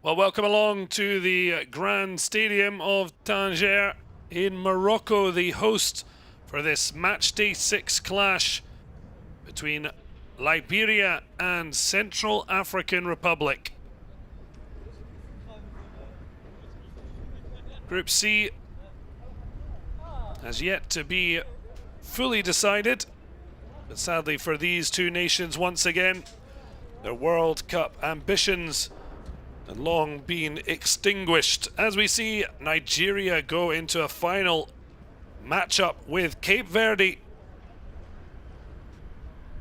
Well, welcome along to the Grand Stadium of Tanger in Morocco, the host for this match day 6 clash between Liberia and Central African Republic. Group C has yet to be fully decided, but sadly for these two nations, once again, their World Cup ambitions had long been extinguished as we see Nigeria go into a final matchup with Cape Verde.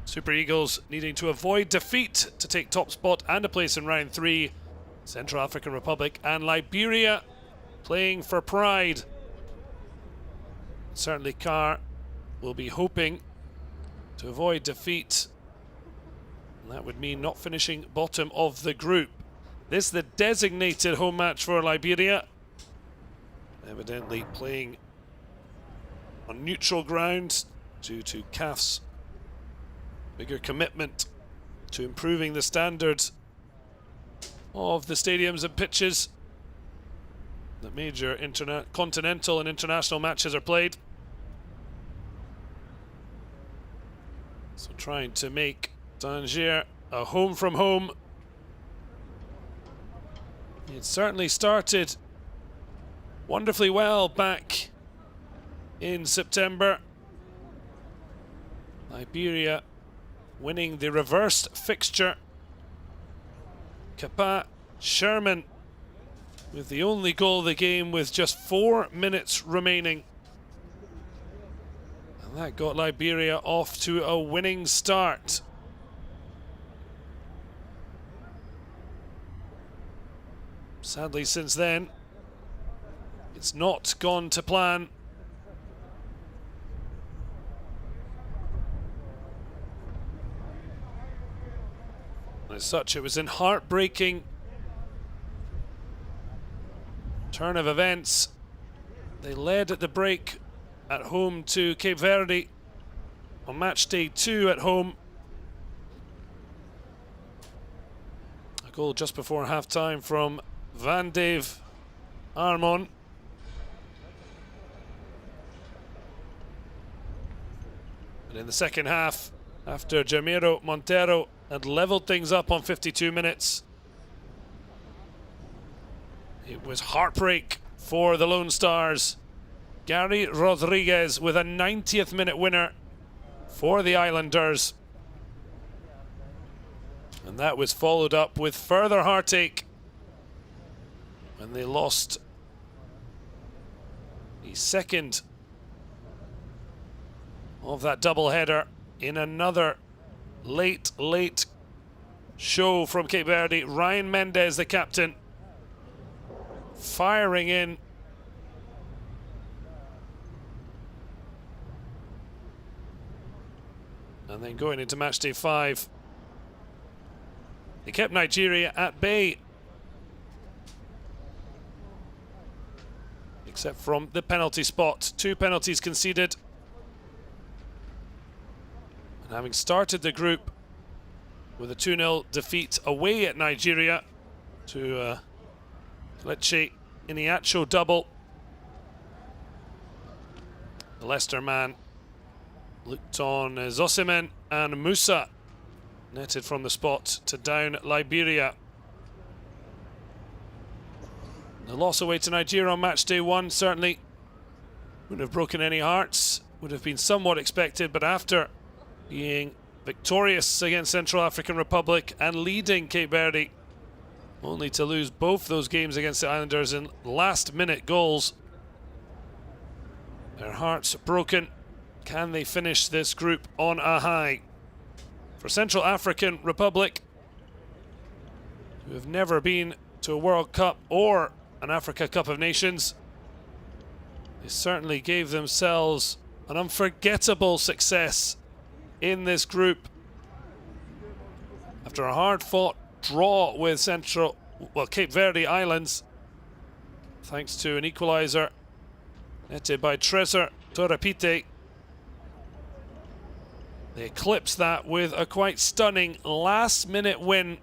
Super Eagles needing to avoid defeat to take top spot and a place in round 3. Central African Republic and Liberia playing for pride. Certainly Carr will be hoping to avoid defeat. And that would mean not finishing bottom of the group. This is the designated home match for Liberia. Evidently playing on neutral ground due to CAF's bigger commitment to improving the standards of the stadiums and pitches. The major continental and international matches are played. So trying to make Tanger a home from home. It certainly started wonderfully well back in September. Liberia winning the reversed fixture. Kapa Sherman with the only goal of the game with just 4 minutes remaining. And that got Liberia off to a winning start. Sadly, since then, it's not gone to plan. As such, it was in heartbreaking turn of events. They led at the break at home to Cape Verde on match day 2 at home. A goal just before half-time from Van Dave Armon. And in the second half, after Jamiro Montero had leveled things up on 52 minutes, it was heartbreak for the Lone Stars. Gary Rodriguez with a 90th minute winner for the Islanders. And that was followed up with further heartache when they lost the second of that doubleheader in another late show from Cape Verde. Ryan Mendez, the captain, firing in. And then going into match day 5, they kept Nigeria at bay, except from the penalty spot. 2 penalties conceded. And having started the group with a 2-0 defeat away at Nigeria to Kelechi Iheanacho double, the Leicester man looked on Zosimen and Musa netted from the spot to down Liberia. The loss away to Nigeria on match day 1 certainly wouldn't have broken any hearts, would have been somewhat expected, but after being victorious against Central African Republic and leading Cape Verde, only to lose both those games against the Islanders in last-minute goals, their hearts broken. Can they finish this group on a high? For Central African Republic, who have never been to a World Cup or an Africa Cup of Nations, they certainly gave themselves an unforgettable success in this group. After a hard-fought draw with Cape Verde Islands, thanks to an equaliser netted by Trezor Torapite, they eclipsed that with a quite stunning last-minute win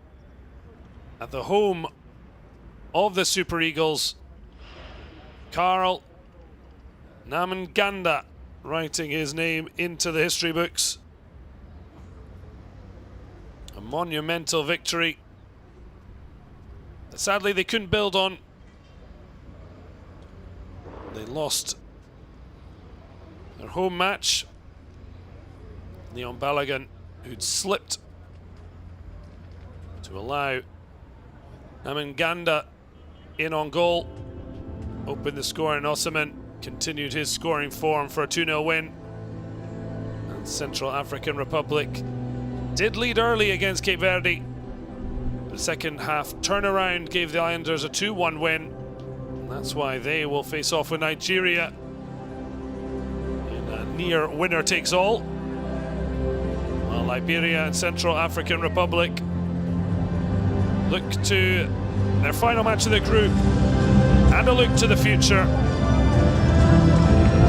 at the home of the Super Eagles, Carl Namanganda, writing his name into the history books. A monumental victory that sadly they couldn't build on. They lost their home match. Leon Balogun, who'd slipped to allow Namanganda in on goal, opened the score, and Osman continued his scoring form for a 2-0 win. And Central African Republic did lead early against Cape Verde. The second half turnaround gave the Islanders a 2-1 win. And that's why they will face off with Nigeria in a near winner-takes-all. While Liberia and Central African Republic look to their final match of the group and a look to the future.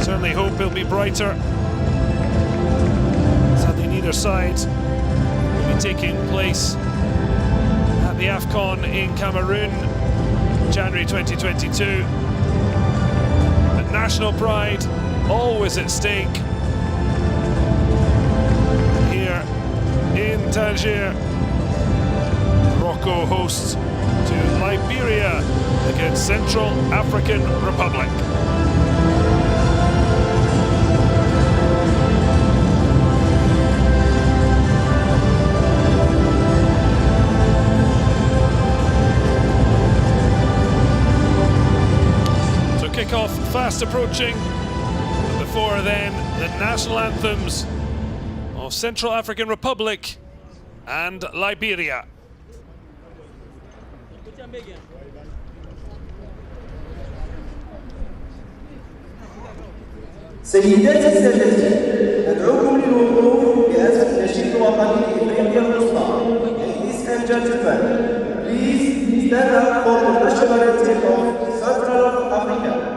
Certainly hope it'll be brighter. Sadly, neither side will be taking place at the AFCON in Cameroon, January 2022. But national pride always at stake here in Tangier. Morocco hosts to Liberia against Central African Republic. So kick-off fast approaching. But before then, the national anthems of Central African Republic and Liberia. سيداتي سادتي، ندعوكم للوقوف بهدف النشيد الوطني لإفريقيا الوسطى. Ladies and gentlemen, please stand up for the national anthem of Central Africa.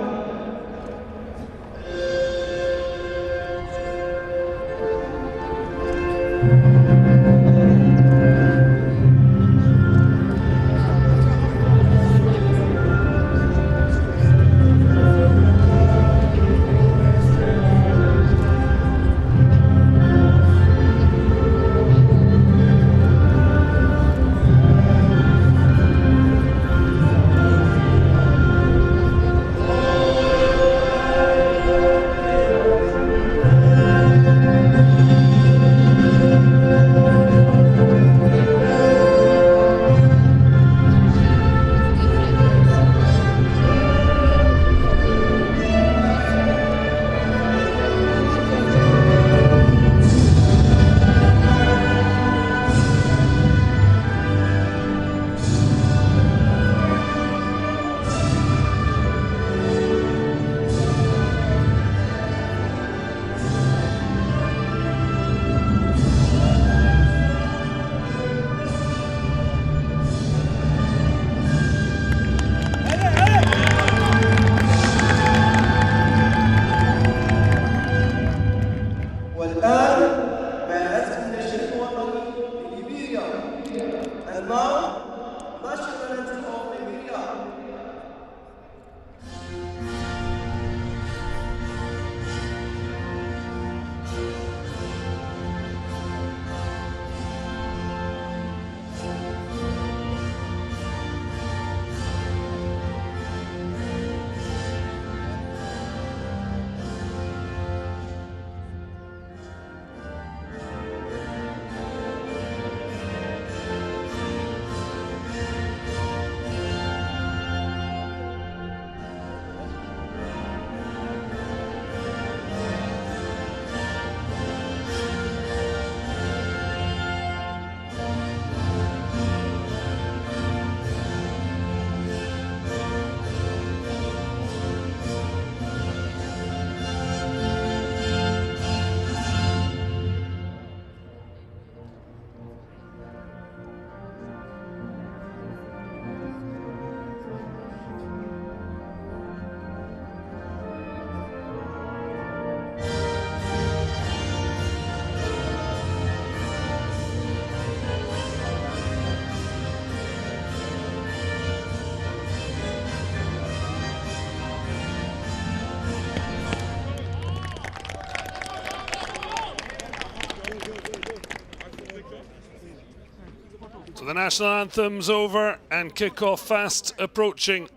the national anthem's over and kick-off fast approaching.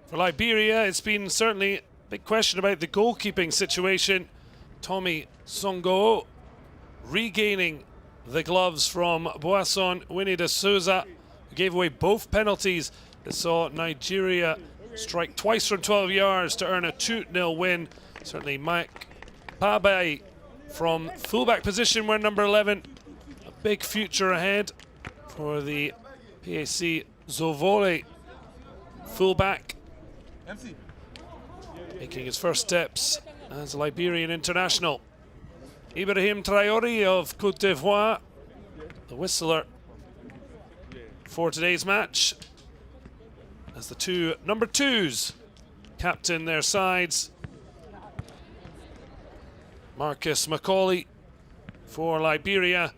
For Liberia, it's been certainly a big question about the goalkeeping situation. Tommy Songo regaining the gloves from Boisson Winnie de Souza, who gave away both penalties that saw Nigeria strike twice from 12 yards to earn a 2-0 win. Certainly Mike Pabai from fullback position, wearing number 11. A big future ahead for the PAC Zovole fullback, making his first steps as a Liberian international. Ibrahim Traore of Cote d'Ivoire, the whistler for today's match, as the two number 2s captain their sides. Marcus Macaulay for Liberia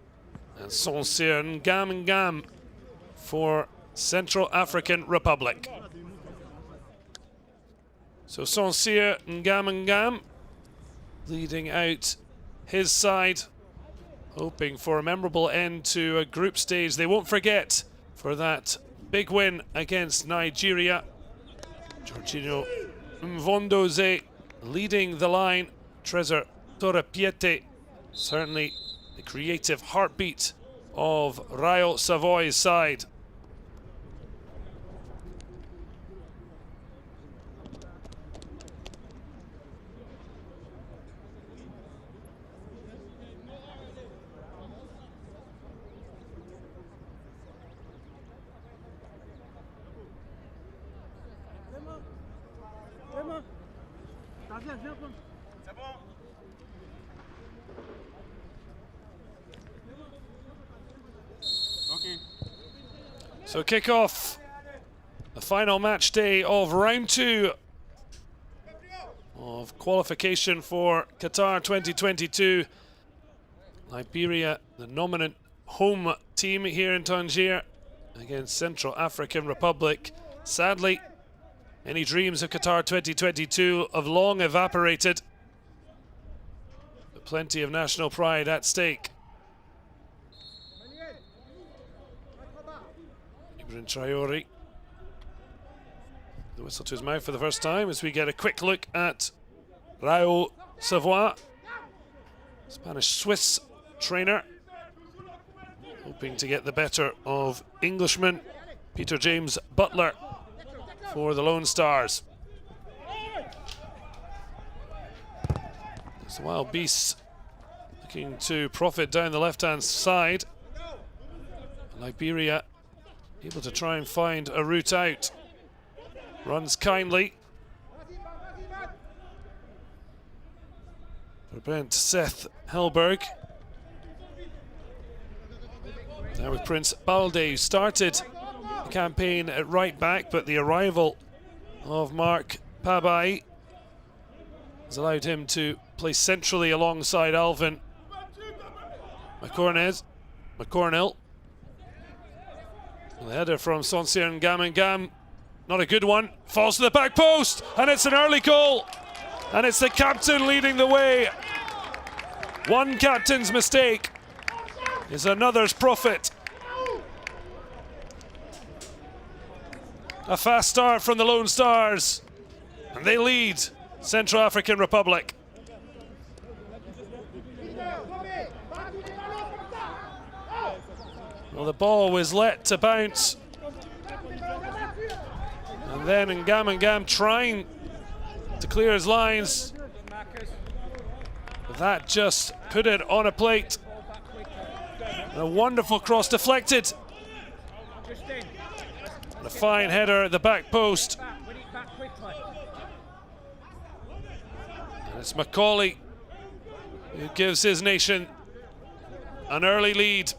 and Sonsir Ngam for Central African Republic. So Sonsir Ngam leading out his side, hoping for a memorable end to a group stage they won't forget for that big win against Nigeria. Jorginho Mvondoze leading the line. Trezor Torrepiete, certainly the creative heartbeat of Rayo Savoy's side. So kick off the final match day of round 2 of qualification for Qatar 2022. Liberia, the nominant home team here in Tangier against Central African Republic. Sadly, any dreams of Qatar 2022 have long evaporated, but plenty of national pride at stake. Ibrahim Traore, the whistle to his mouth for the first time as we get a quick look at Rayo Savoy, Spanish-Swiss trainer, hoping to get the better of Englishman Peter James Butler for the Lone Stars. There's the Wild Beasts looking to profit down the left-hand side. Liberia able to try and find a route out. Runs kindly. For Brent Seth Helberg. Now with Prince Balde, who started the campaign at right back, but the arrival of Mark Pabai has allowed him to play centrally alongside Alvin McCornell. The header from Sonsir Ngam, not a good one, falls to the back post, and it's an early goal, and it's the captain leading the way. One captain's mistake is another's profit. A fast start from the Lone Stars, and they lead Central African Republic. Well, the ball was let to bounce, and then Ngam trying to clear his lines, but that just put it on a plate. And a wonderful cross deflected, and a fine header at the back post. And it's Macaulay who gives his nation an early lead.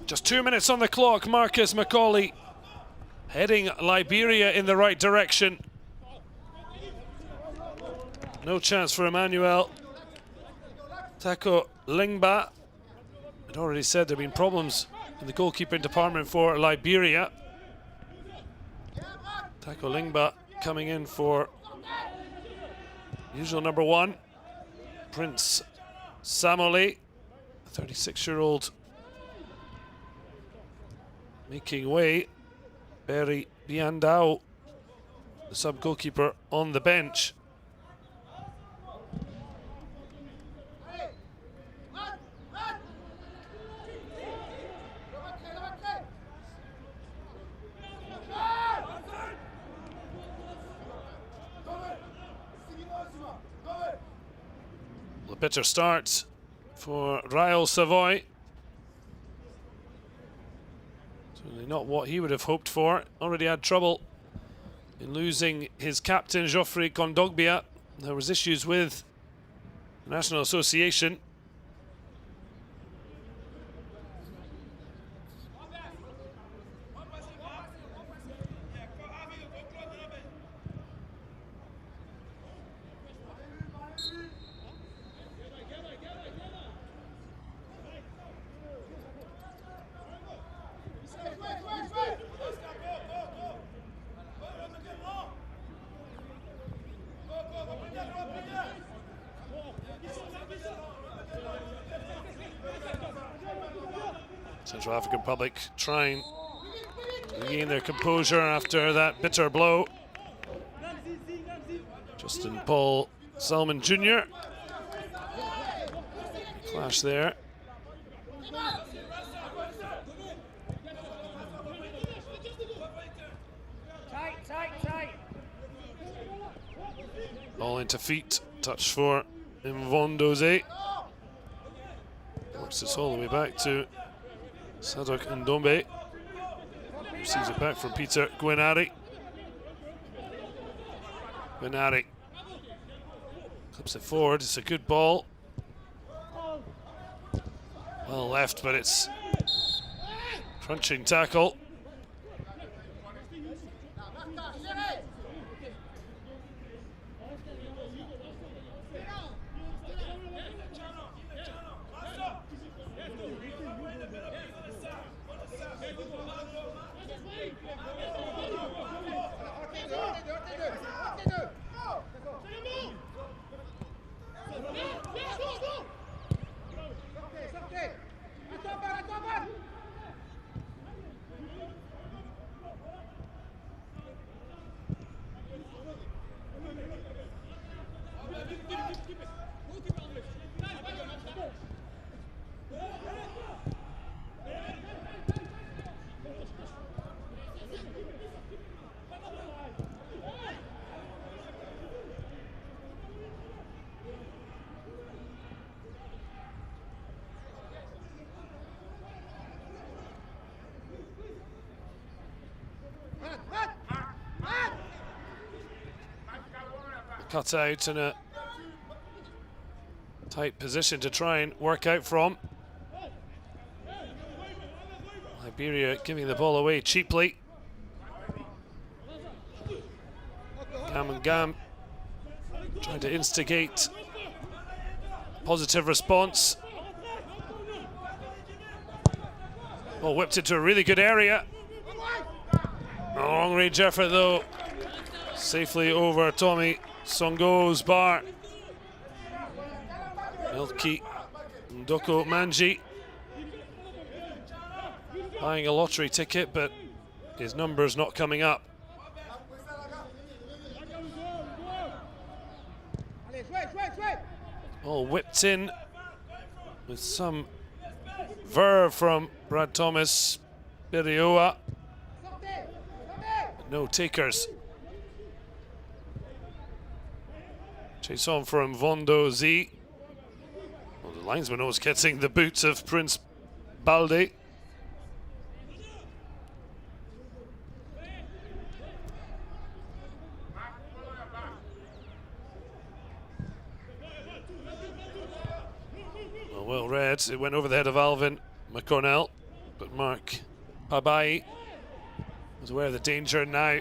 Just 2 minutes on the clock. Marcus Macaulay heading Liberia in the right direction. No chance for Emmanuel Tako Lingba. I'd already said there have been problems in the goalkeeping department for Liberia. Tako Lingba coming in for usual number 1, Prince Samole, 36-year-old, making way. Berry Biandao, the sub-goalkeeper, on the bench. A bitter start for Rayo Savoy. Certainly not what he would have hoped for. Already had trouble in losing his captain, Geoffrey Kondogbia. There was issues with the National Association. Central African Republic trying to regain their composure after that bitter blow. Justin Paul Salmon Jr. Clash there. Ball into feet. Touch for Mvondoze. Works this all the way back to Sadok Ndombe. Receives it back from Peter Guinari. Guinari clips it forward. It's a good ball. Well left, but it's crunching tackle. Cut out in a tight position to try and work out from. Liberia giving the ball away cheaply. Gam and Gam trying to instigate positive response. Ball whipped into a really good area. A long range effort though. Safely over Tommy Songo's bar. Milky Ndoko Manji buying a lottery ticket, but his number's not coming up. All whipped in with some verve from Brad Thomas. Birioa. No takers. Chase on from Vondo Z. Well, the linesman was getting the boots of Prince Balde. Well read. It went over the head of Alvin McConnell, but Mark Pabai was aware of the danger now.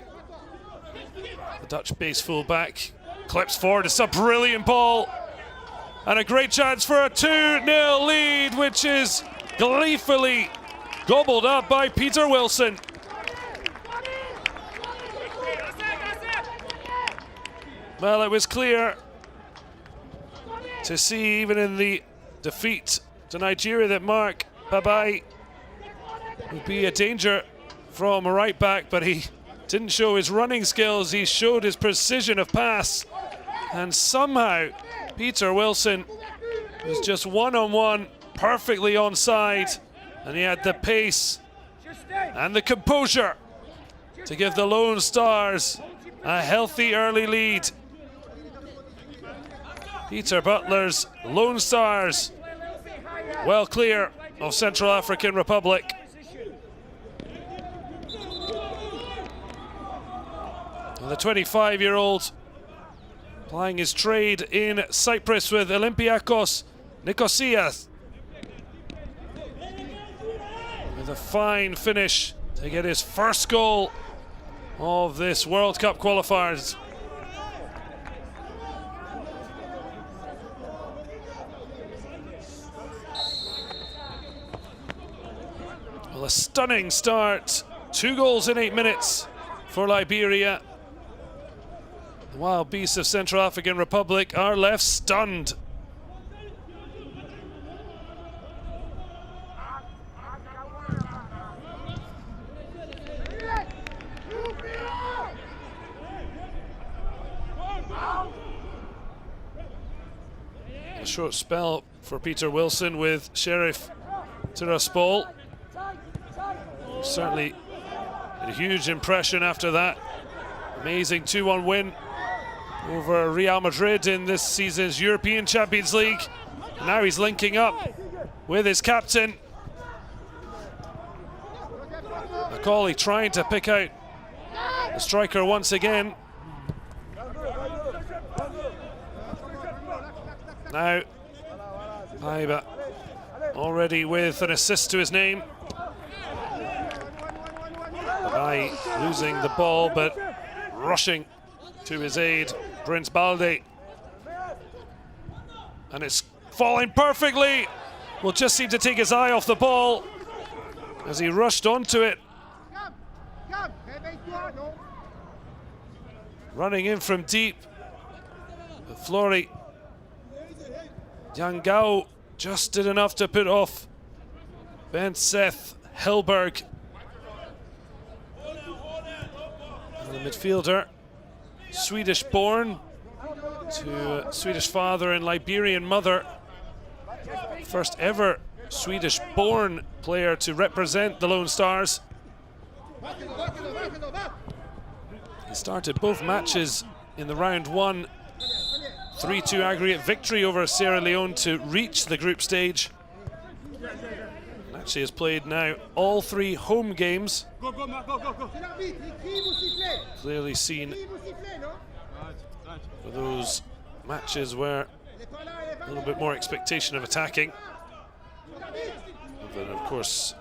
The Dutch base fullback clips forward. It's a brilliant ball and a great chance for a 2-0 lead, which is gleefully gobbled up by Peter Wilson. Well, it was clear to see, even in the defeat to Nigeria, that Mark Babai would be a danger from a right back, but he didn't show his running skills. He showed his precision of pass, and somehow Peter Wilson was just one-on-one, perfectly onside, and he had the pace and the composure to give the Lone Stars a healthy early lead. Peter Butler's Lone Stars well clear of Central African Republic. And the 25-year-old plying his trade in Cyprus with Olympiakos Nicosia, with a fine finish to get his first goal of this World Cup qualifiers. Well, a stunning start. 2 goals in 8 minutes for Liberia. The Wild Beasts of Central African Republic are left stunned. A short spell for Peter Wilson with Sheriff Tiraspol. Certainly a huge impression after that amazing 2-1 win over Real Madrid in this season's European Champions League. Now he's linking up with his captain. Macaulay trying to pick out the striker once again. Now, Paiba already with an assist to his name. By losing the ball, but rushing to his aid, Prince Balde. And it's falling perfectly. Will just seem to take his eye off the ball as he rushed onto it. Running in from deep. But Flory Yangao just did enough to put off Ben Seth Helberg. The midfielder, Swedish born, to a Swedish father and Liberian mother. First ever Swedish born player to represent the Lone Stars. He started both matches in the round 1 3-2 aggregate victory over Sierra Leone to reach the group stage. And actually has played now all 3 home games. Clearly seen for those matches where a little bit more expectation of attacking. But of course,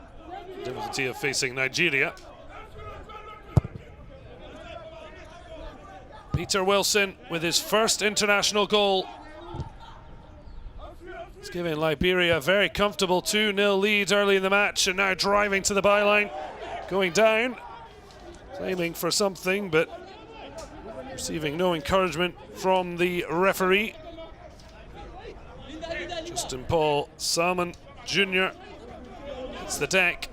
the difficulty of facing Nigeria. Peter Wilson with his first international goal. It's giving Liberia a very comfortable 2-0 lead early in the match, and now driving to the byline, going down, claiming for something, but receiving no encouragement from the referee. Justin Paul Salmon Jr. hits the deck.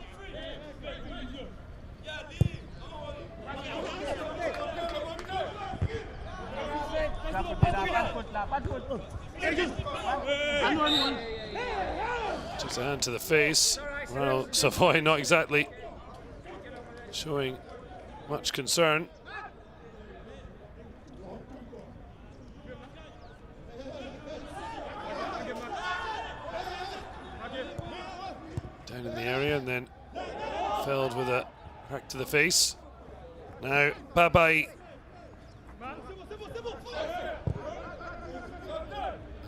Just a hand to the face. Well, Savoy not exactly showing much concern. Down in the area and then felled with a crack to the face. Now Babai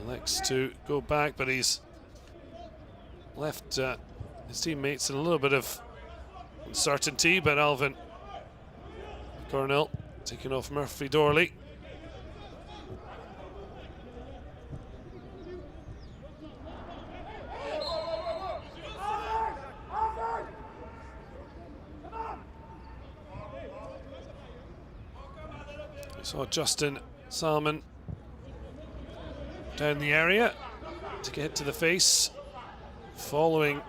elects to go back, but he's left his teammates in a little bit of uncertainty. But Alvin Cornell taking off Murphy Dorley. We saw Justin Salmon down the area to get to the face, following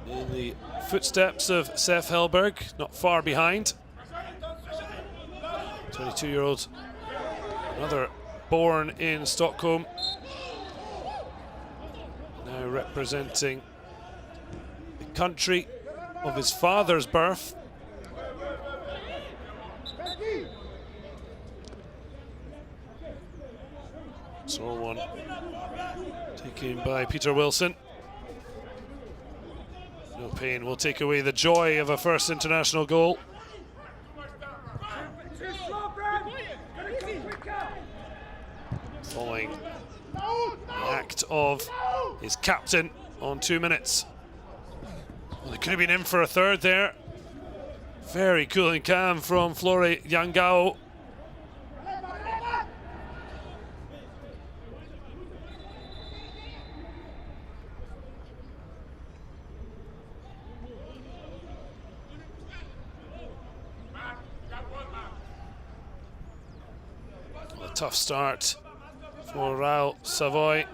in the footsteps of Sef Helberg, not far behind. 22-year-old, another born in Stockholm, now representing the country of his father's birth. So one taken by Peter Wilson. No pain will take away the joy of a first international goal. Following the act of his captain on 2 minutes. Well, they could have been in for a third there. Very cool and calm from Flore Yangao. A tough start for Raoul Savoy.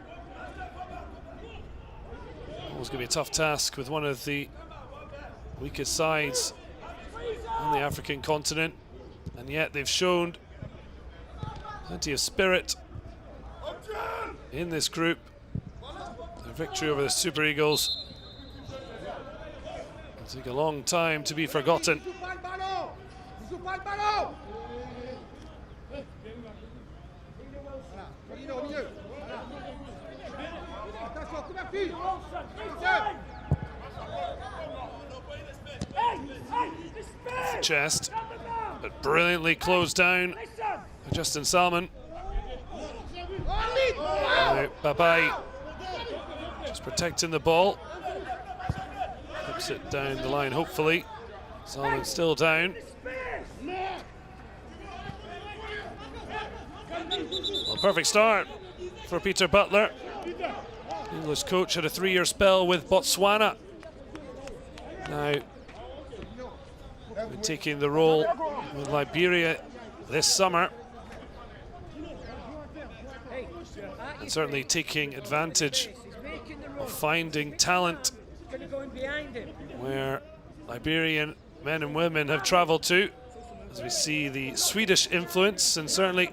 Always going to be a tough task with one of the weakest sides on the African continent, and yet they've shown plenty of spirit in this group. Their victory over the Super Eagles will take a long time to be forgotten. Off the chest, but brilliantly closed down by Justin Salmon. Bye-bye, just protecting the ball. Puts it down the line, hopefully. Salmon still down. Well, perfect start for Peter Butler. English coach had a 3-year spell with Botswana. Now we're taking the role with Liberia this summer, and certainly taking advantage of finding talent where Liberian men and women have travelled to, as we see the Swedish influence, and certainly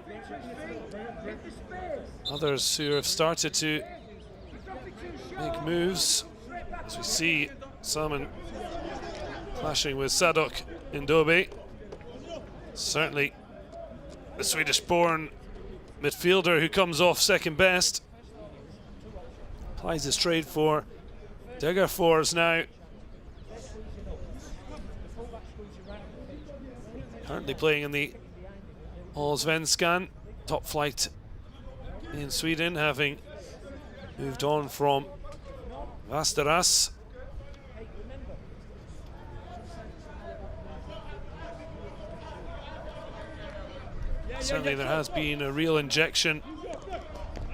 others who have started to make moves, as we see Salmon clashing with Sadok Ndobe. Certainly the Swedish-born midfielder who comes off second best. Applies his trade for Degerfors now. Currently playing in the Allsvenskan, top flight in Sweden, having moved on from Västerås. Certainly there has been a real injection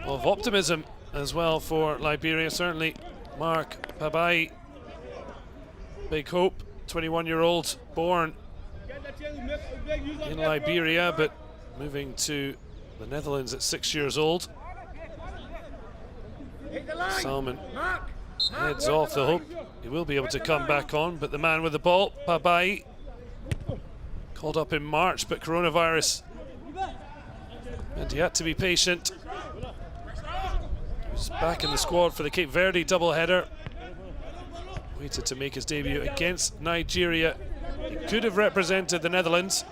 of optimism as well for Liberia. Certainly Mark Pabai, big hope, 21-year-old, born in Liberia but moving to the Netherlands at 6 years old. Salmon heads off the hope he will be able to come back on, but the man with the ball, Pabai, called up in March, but coronavirus, and he had to be patient. He was back in the squad for the Cape Verde doubleheader. Waited to make his debut against Nigeria. He could have represented the Netherlands.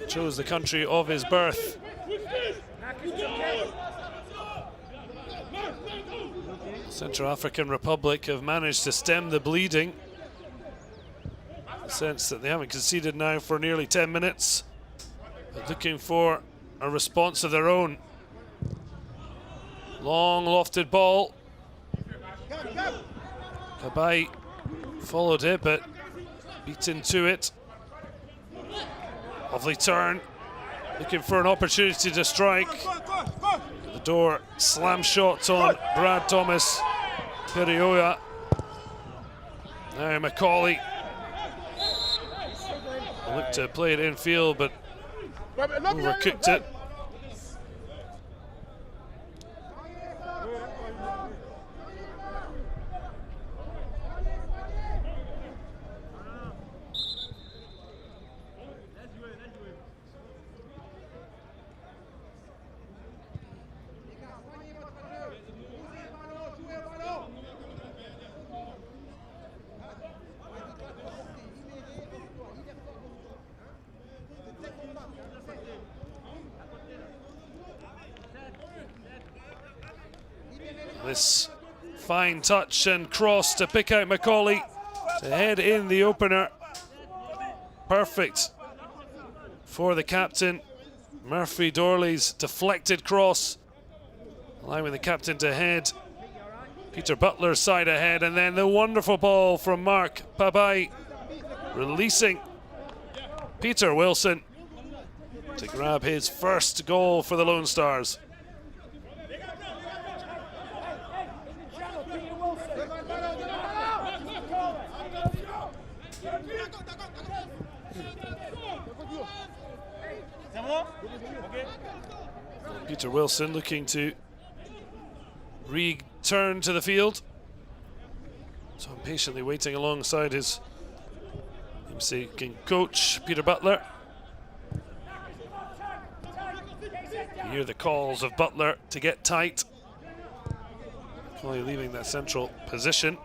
Chose the country of his birth. Central African Republic have managed to stem the bleeding, in the sense that they haven't conceded now for nearly 10 minutes, but looking for a response of their own. Long lofted ball. Kabai followed it, but beaten to it. Lovely turn, looking for an opportunity to strike. The door slam shot on Brad Thomas Perioya. Now Macaulay Looked to play it infield, but overcooked it. This fine touch and cross to pick out Macaulay to head in the opener. Perfect for the captain. Murphy Dorley's deflected cross, allowing the captain to head. Peter Butler's side ahead, and then the wonderful ball from Mark Papai, releasing Peter Wilson to grab his first goal for the Lone Stars. Peter Wilson looking to return to the field. So patiently waiting alongside his namesake coach, Peter Butler. You hear the calls of Butler to get tight. Probably leaving that central position.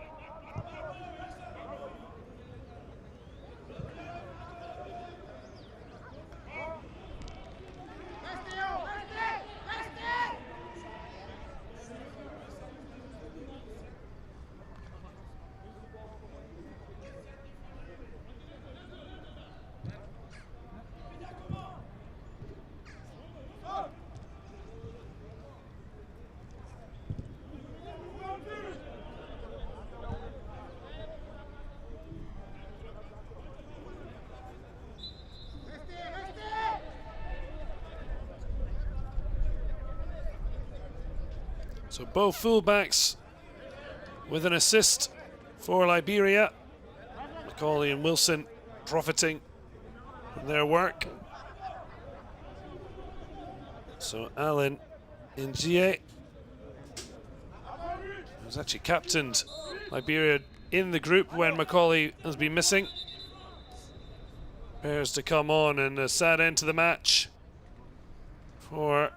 So both fullbacks with an assist for Liberia. Macaulay and Wilson profiting from their work. So Alan Ngie, who's actually captained Liberia in the group when Macaulay has been missing, prepares to come on, and a sad end to the match for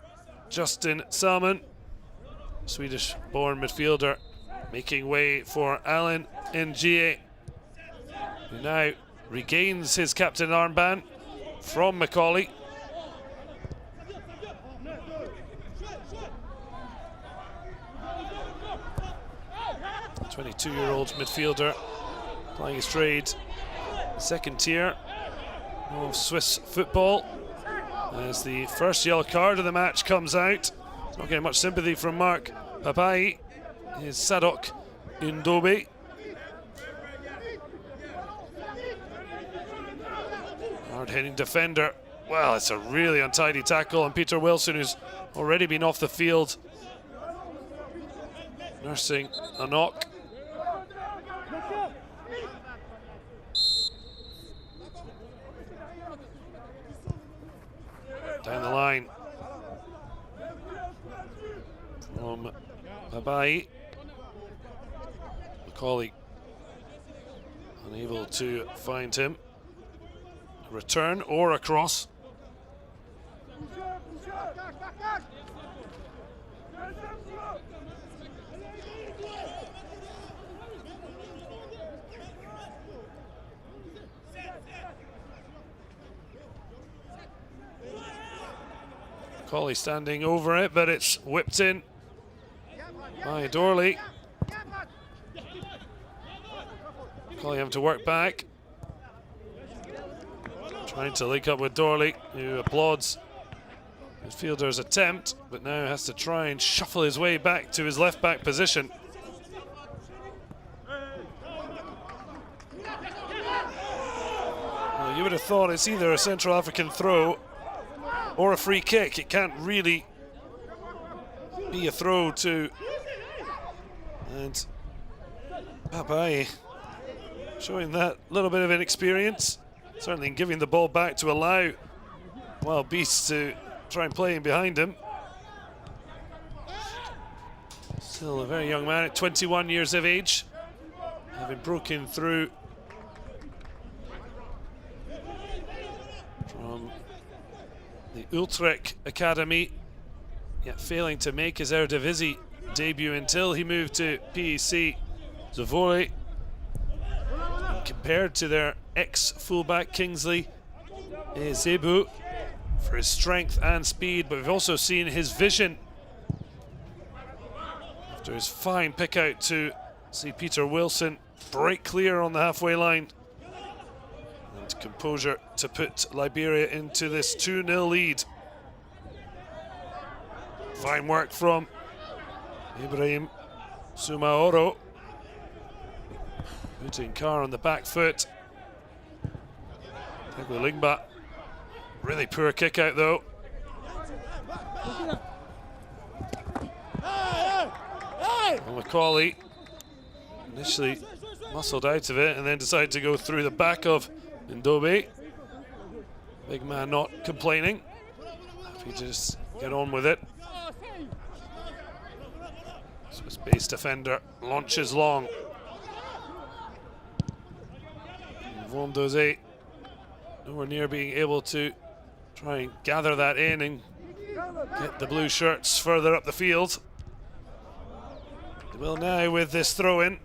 Justin Salmon. Swedish-born midfielder making way for Alan Ngie, who now regains his captain armband from Macaulay. The 22-year-old midfielder playing his trade, second tier of Swiss football, as the first yellow card of the match comes out. Not getting much sympathy from Mark Papai. Is Sadok Ndobe. Hard-hitting defender. Well, it's a really untidy tackle, and Peter Wilson, who's already been off the field, nursing a knock. Down the line from Papai. Macaulay unable to find him. A return or a cross. Macaulay standing over it, but it's whipped in by Dorley. Macaulay having to work back. Trying to link up with Dorley, who applauds midfielder's attempt, but now has to try and shuffle his way back to his left back position. Well, you would have thought it's either a Central African throw or a free kick. It can't really be a throw to, and Papai showing that little bit of inexperience. certainly giving the ball back to allow Wild Beasts to try and play in behind him. Still a very young man at 21 years of age, having broken through from the Utrecht Academy, yet failing to make his Eredivisie debut until he moved to PEC Zwolle. Compared to their ex-fullback Kingsley Zebu for his strength and speed, but we've also seen his vision after his fine pick out to see Peter Wilson break clear on the halfway line, and composure to put Liberia into this 2-0 lead. Fine work from Ibrahim Sumaoro, putting Carr on the back foot. Lingba, really poor kick out though. Macaulay initially muscled out of it and then decided to go through the back of Ndobe. Big man not complaining, happy to just get on with it. Swiss-based defender launches long. Vondoze nowhere near being able to try and gather that in and get the blue shirts further up the field. They will now with this throw-in.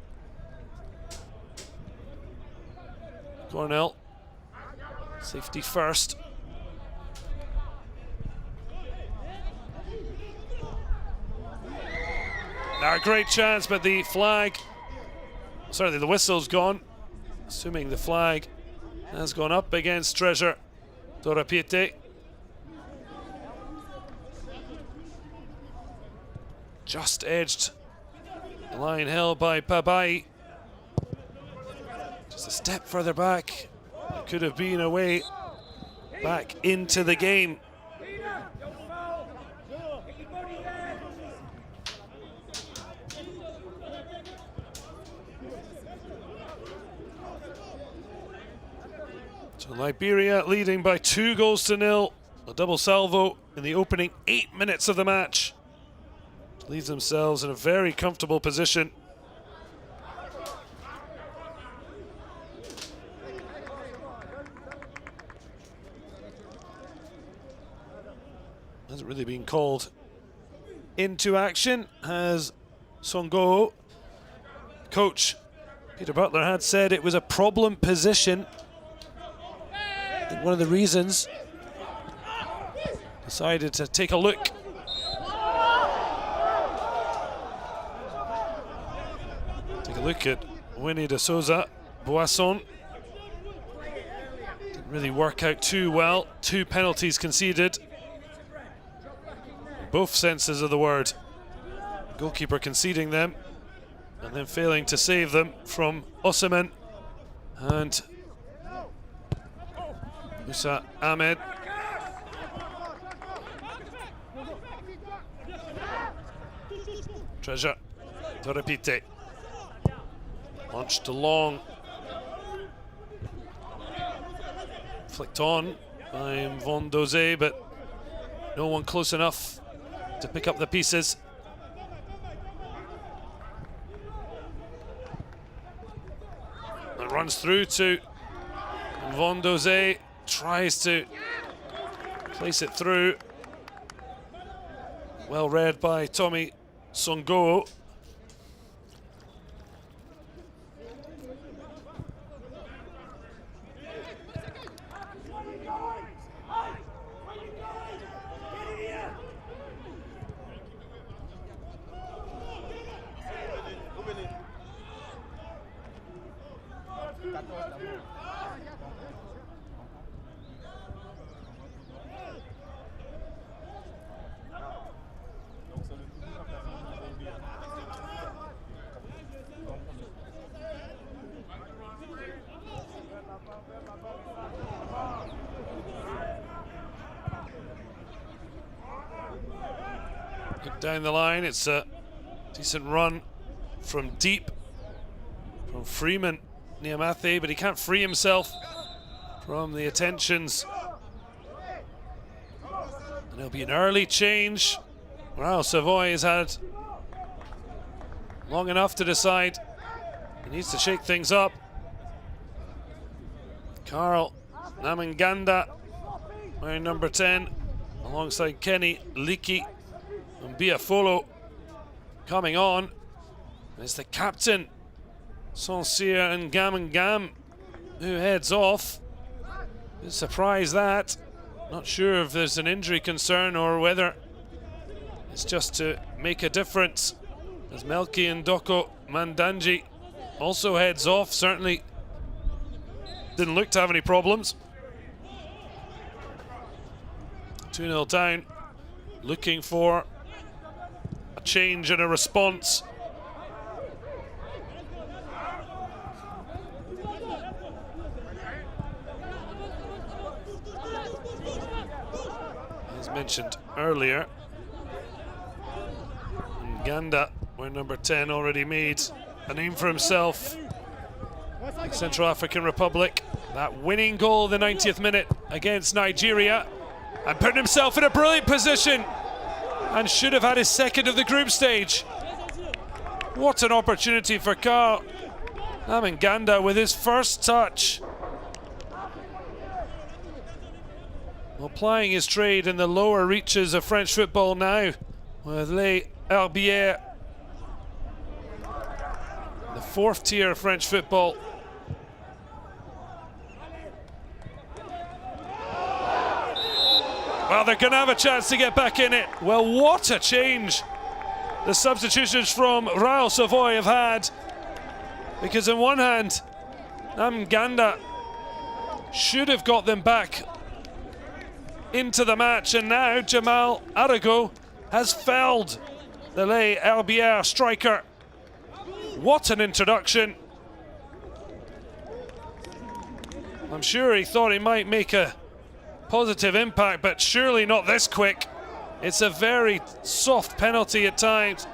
Cornell, safety first. Now a great chance, but the whistle's gone. Assuming the flag has gone up against Treasure Dorapite. Just edged the line held by Pabai. Just a step further back. It could have been away back into the game. So Liberia leading by 2-0, a double salvo in the opening 8 minutes of the match. Leaves themselves in a very comfortable position. Hasn't really been called into action, has Songo. Coach Peter Butler had said it was a problem position. I think one of the reasons decided to take a look. Take a look at Winnie de Souza Boisson. Didn't really work out too well. 2 penalties conceded. In both senses of the word. Goalkeeper conceding them and then failing to save them from Osimhen and Musa Ahmed. Treasure Dorapite. Launched long. Flicked on by Vondoze, but no one close enough to pick up the pieces. It runs through to Vondoze. Tries to place it through. Well read by Tommy Songo. Down the line, it's a decent run from deep from Freeman Niamathe, but he can't free himself from the attentions. And it'll be an early change. Wow, Savoy has had long enough to decide he needs to shake things up. Carl Namanganda wearing number 10 alongside Kenny Liki and Biafolo coming on. It's the captain Sancier and Gamangam who heads off. Bit surprised that. Not sure if there's an injury concern or whether it's just to make a difference. As Melki and Doko Mandanji also heads off. Certainly didn't look to have any problems. 2-0 down. Looking for a change and a response. As mentioned earlier, Nganda, where number 10 already made a name for himself in Central African Republic. That winning goal in the 90th minute against Nigeria, and putting himself in a brilliant position, and should have had his second of the group stage. What an opportunity for Carl Namanganda with his first touch. Applying his trade in the lower reaches of French football now with Les Herbiers, the fourth tier of French football. Well, they're going to have a chance to get back in it. Well, what a change the substitutions from Royal Savoy have had. Because on one hand, Namganda should have got them back into the match, and now Jamal Arago has felled the Les Herbiers striker. What an introduction. I'm sure he thought he might make a positive impact, but surely not this quick. It's a very soft penalty at times.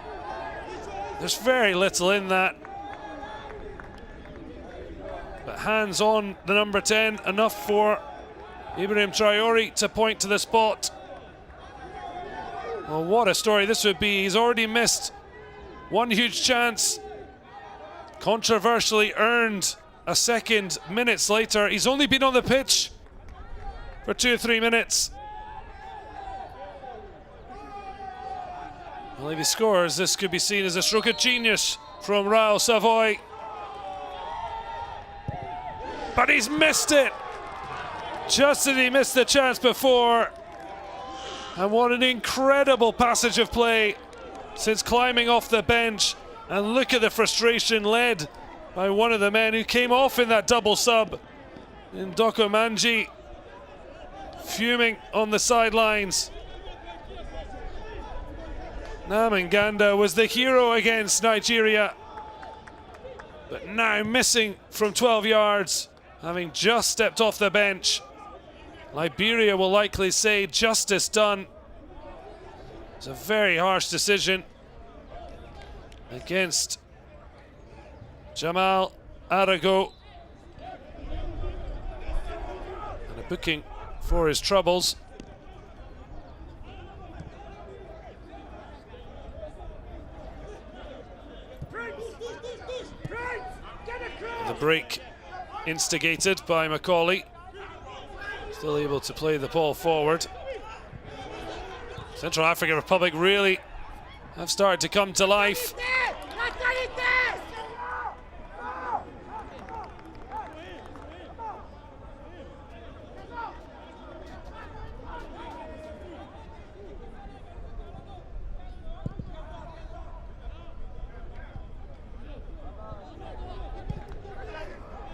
There's very little in that. But hands on the number 10, enough for Ibrahim Traore to point to the spot. Well, what a story this would be. He's already missed one huge chance. Controversially earned a second minutes later. He's only been on the pitch for 2 or 3 minutes. Well, if he scores, this could be seen as a stroke of genius from Royal Savoy. But he's missed it, just as he missed the chance before. And what an incredible passage of play since climbing off the bench. And look at the frustration led by one of the men who came off in that double sub, in Doko Manji, fuming on the sidelines. Namanganda was the hero against Nigeria, but now missing from 12 yards, having just stepped off the bench. Liberia will likely say justice done. It's a very harsh decision against Jamal Arago, and a booking for his troubles. The break instigated by Macaulay, still able to play the ball forward. Central African Republic really have started to come to life.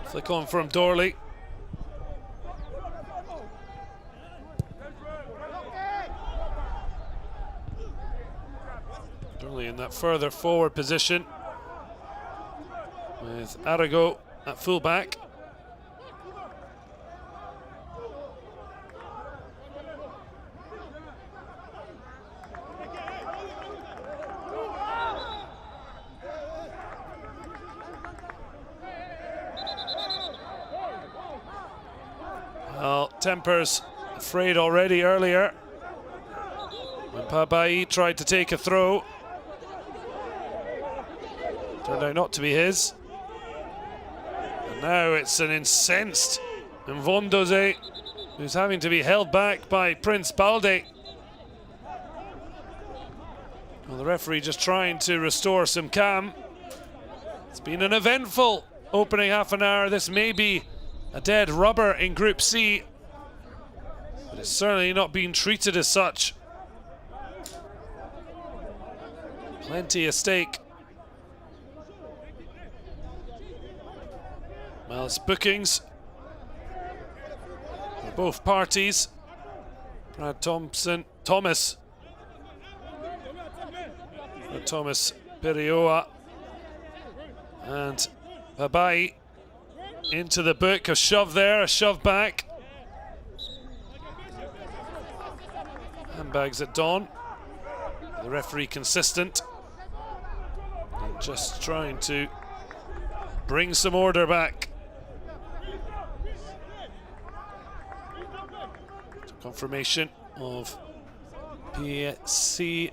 Flick on from Dorley. Dorley in that further forward position with Arago at fullback. tempers frayed already earlier when Pabai tried to take a throw. Turned out not to be his. And now it's an incensed Mvondoze who's having to be held back by Prince Balde. Well, the referee just trying to restore some calm. It's been an eventful opening half an hour. This may be a dead rubber in Group C, but it's certainly not being treated as such. Plenty at stake. Well, it's bookings for both parties. Brad Thomas Perioa and Babai into the book. A shove there, a shove back. Handbags at dawn. The referee consistent. And just trying to bring some order back. Confirmation of PSC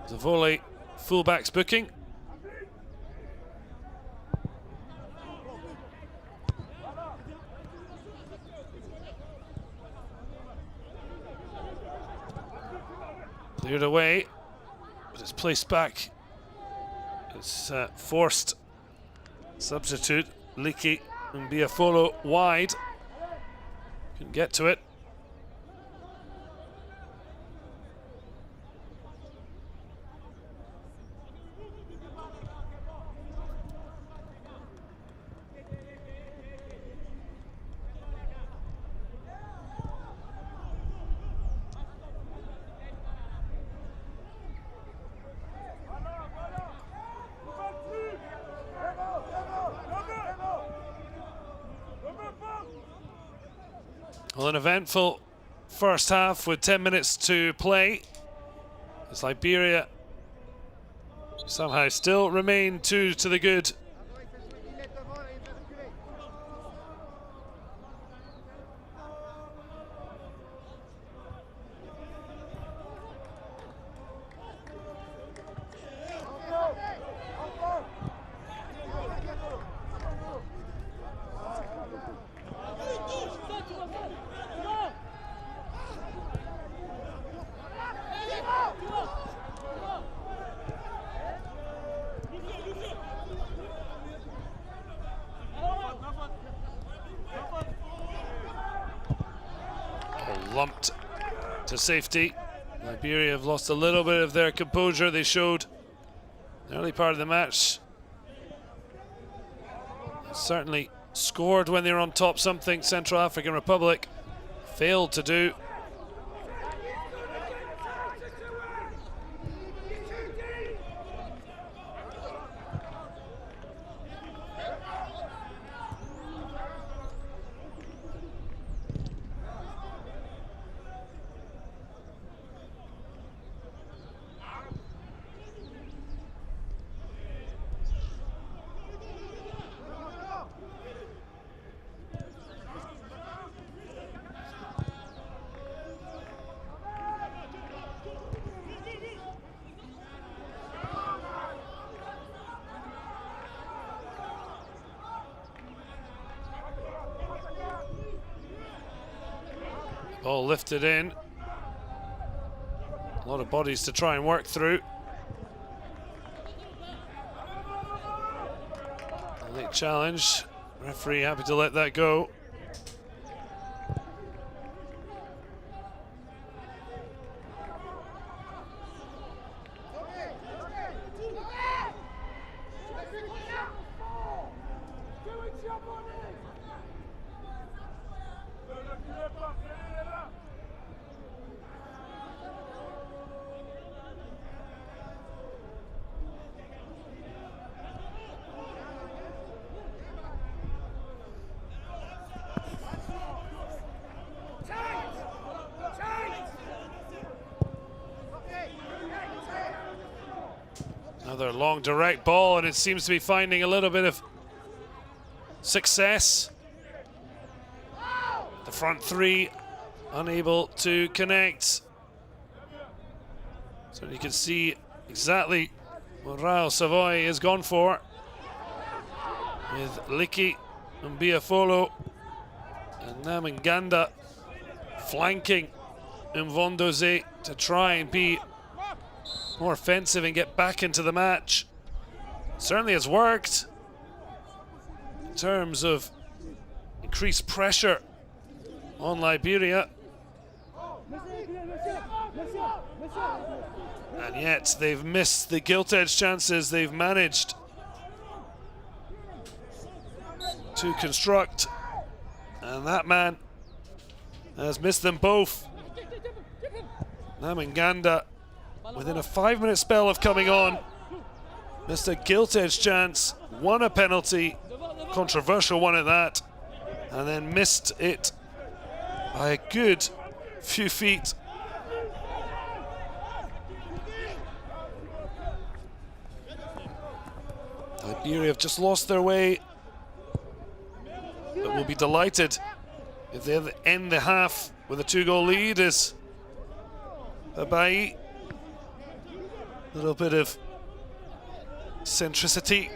Zavoli fullbacks booking. Cleared away, but it's placed back. It's forced substitute Liki and Biafolo wide. Couldn't get to it. Well, an eventful first half with 10 minutes to play. As Liberia somehow still remain 2 to the good. Lumped to safety. Liberia have lost a little bit of their composure they showed in the early part of the match. Certainly scored when they were on top, something Central African Republic failed to do. Ball lifted in. A lot of bodies to try and work through. A late challenge. Referee happy to let that go. Another long direct ball, and it seems to be finding a little bit of success. The front three unable to connect. So you can see exactly what Raul Savoy has gone for, with Liki and Biafolo and Namanganda flanking Mvondoze to try and be more offensive and get back into the match. Certainly has worked in terms of increased pressure on Liberia. And yet they've missed the gilt-edged chances they've managed to construct. And that man has missed them both. Namanganda, within a 5-minute spell of coming on, missed a gilt-edged chance, won a penalty, controversial one at that, and then missed it by a good few feet. Liberia have just lost their way, but will be delighted if they end the half with a 2-goal lead. As Abai, a little bit of centricity.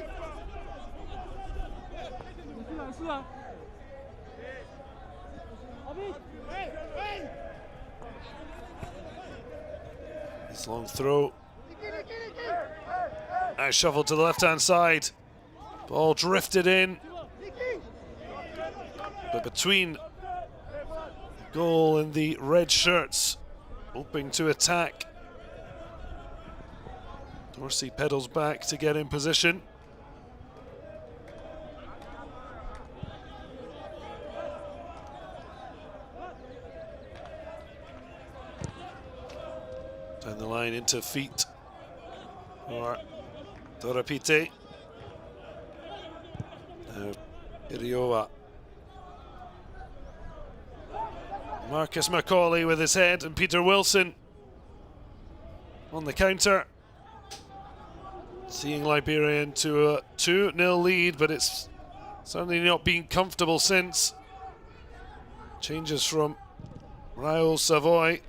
This long throw. Now shuffled to the left-hand side. Ball drifted in. But between the goal and the red shirts, hoping to attack. Dorsey pedals back to get in position. Down the line into feet for Dorapite. Now Irioa. Marcus Macaulay with his head, and Peter Wilson on the counter. Seeing Liberia into a 2-0 lead, but it's certainly not been comfortable since. Changes from Raul Savoy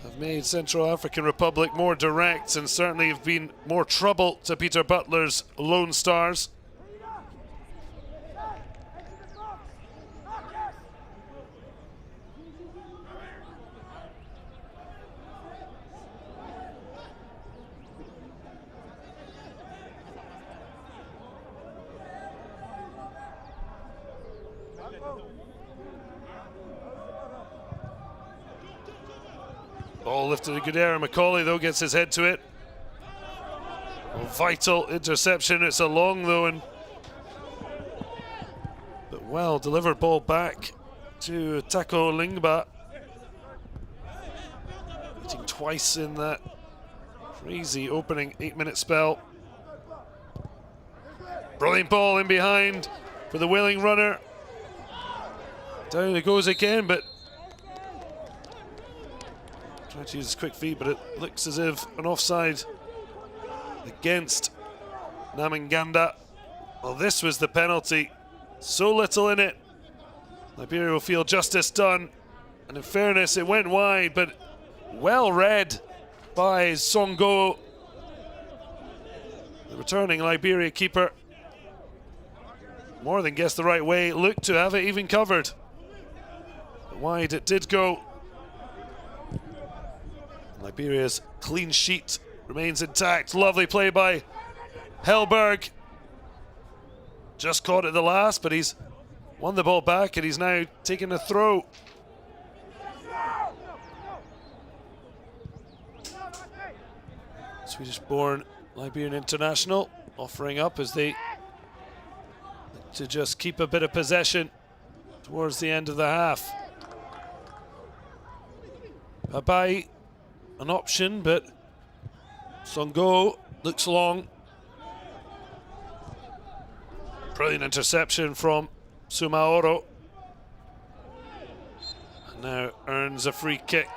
have made Central African Republic more direct and certainly have been more trouble to Peter Butler's Lone Stars. Ball lifted in good air, and Macaulay though gets his head to it. A vital interception. It's a long though, but well delivered ball back to Tako Lingba. Hitting twice in that crazy opening 8-minute spell. Brilliant ball in behind for the willing runner. Down it goes again, but trying to use his quick feet, but it looks as if an offside against Namanganda. Well, this was the penalty. So little in it. Liberia will feel justice done. And in fairness, it went wide, but well read by Songo, the returning Liberia keeper. More than guessed the right way. Looked to have it even covered. But wide it did go. Liberia's clean sheet remains intact. Lovely play by Hellberg. Just caught it the last, but he's won the ball back and he's now taking a throw. Swedish-born Liberian international offering up as they look to just keep a bit of possession towards the end of the half. Abai, an option, but Songo looks long. Brilliant interception from Sumaoro. And now earns a free kick.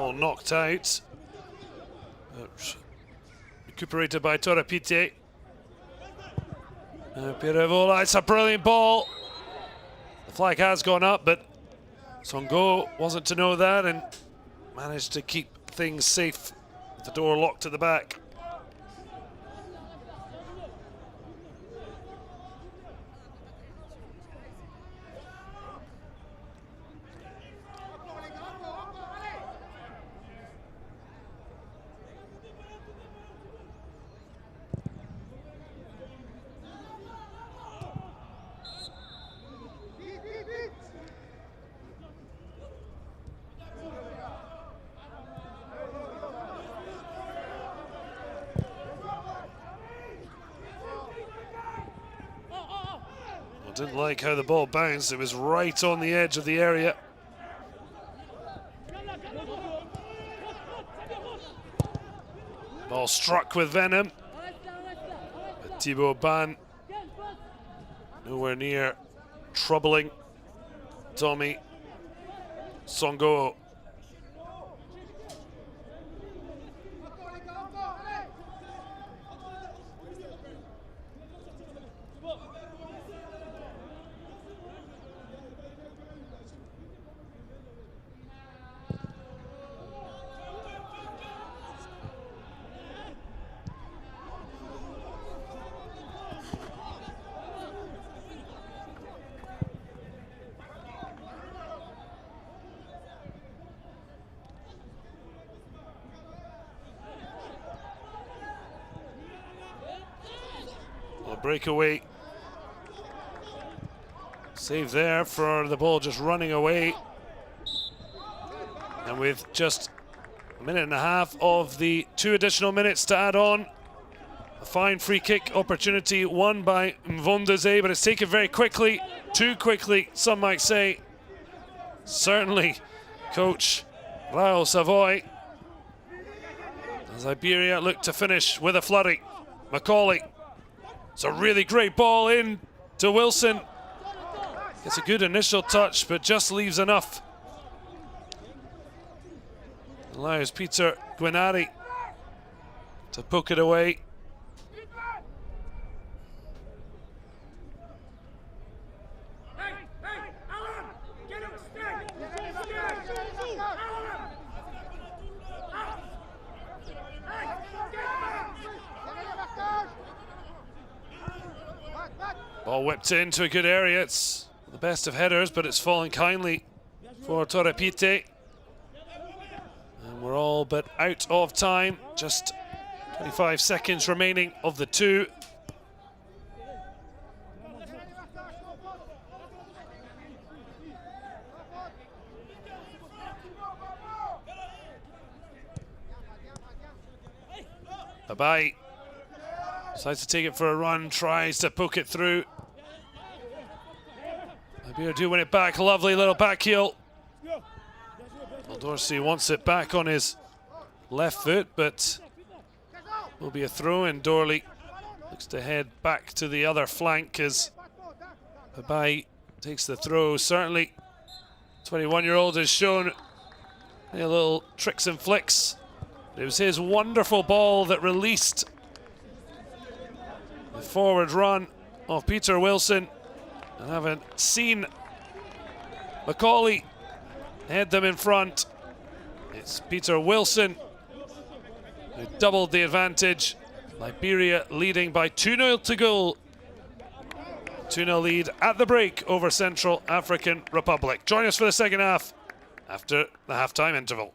Ball knocked out. Recuperated by Torapite. Pirevola, it's a brilliant ball. The flag has gone up, but Songo wasn't to know that and managed to keep things safe with the door locked at the back. Didn't like how the ball bounced. It was right on the edge of the area. Ball struck with venom. But Thibaut Ban nowhere near troubling Tommy Songo. Breakaway. Save there for the ball just running away. And with just a minute and a half of the 2 additional minutes to add on, a fine free kick opportunity won by Mvondeze, but it's taken very quickly, too quickly, some might say. Certainly, coach Raul Savoy. As Liberia look to finish with a flurry. Macaulay. It's a really great ball in to Wilson. Gets a good initial touch, but just leaves enough. Allows Peter Guinari to poke it away. Ball whipped into a good area. It's the best of headers, but it's fallen kindly for Torrepite. And we're all but out of time. Just 25 seconds remaining of the 2. Bye-bye. Decides to take it for a run, tries to poke it through. Liberia do win it back, lovely little back heel. Well, Dorsey wants it back on his left foot, but will be a throw, and Dorley looks to head back to the other flank as Babai takes the throw. Certainly, 21-year-old has shown a little tricks and flicks. It was his wonderful ball that released the forward run of Peter Wilson. I haven't seen Macaulay head them in front. It's Peter Wilson who doubled the advantage. Liberia leading by 2-0 to goal. 2-0 lead at the break over Central African Republic. Join us for the second half after the halftime interval.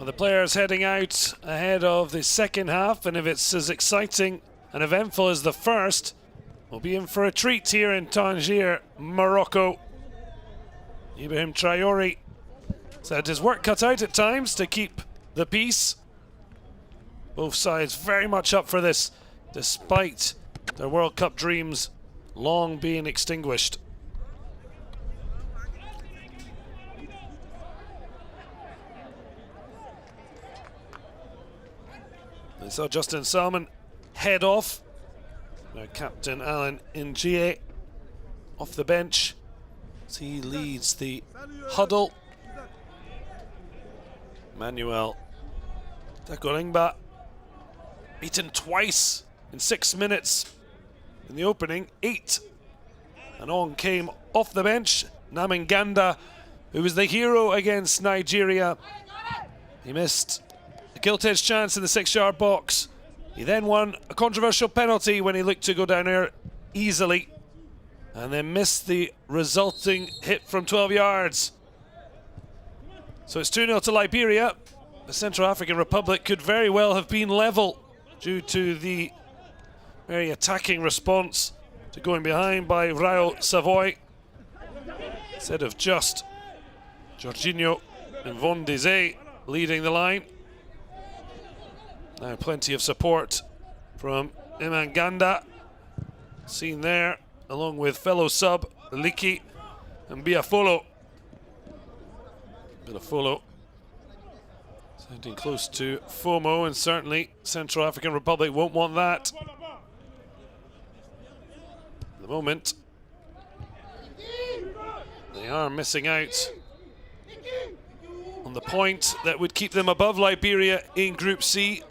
the players heading out ahead of the second half, and if it's as exciting and eventful as the first, we'll be in for a treat here in Tangier, Morocco. Ibrahim Traore said his work cut out at times to keep the peace. Both sides very much up for this, despite their World Cup dreams long being extinguished. They saw Justin Salmon head off. Captain Alan Ngie off the bench as he leads the huddle. Manuel Dakolingba beaten twice in 6 minutes in the opening, 8. And on came off the bench Namanganda, who was the hero against Nigeria. He missed a gilt-edged chance in the 6-yard box. He then won a controversial penalty when he looked to go down there easily, and then missed the resulting hit from 12 yards. So it's 2-0 to Liberia. The Central African Republic could very well have been level due to the very attacking response to going behind by Raul Savoy, instead of just Jorginho and Von Dizé leading the line. Now plenty of support from Imanganda, seen there, along with fellow sub Liki and Biafolo. Biafolo sounding close to FOMO, and certainly Central African Republic won't want that. At the moment, they are missing out on the point that would keep them above Liberia in Group C.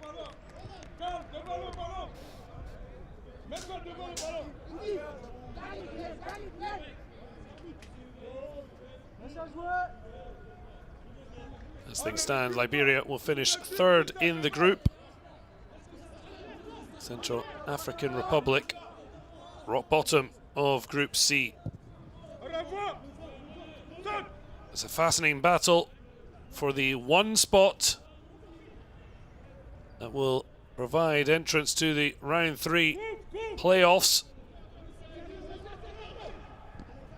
As things stand, Liberia will finish 3rd in the group. Central African Republic, rock bottom of Group C. It's a fascinating battle for the one spot that will provide entrance to the round 3 playoffs.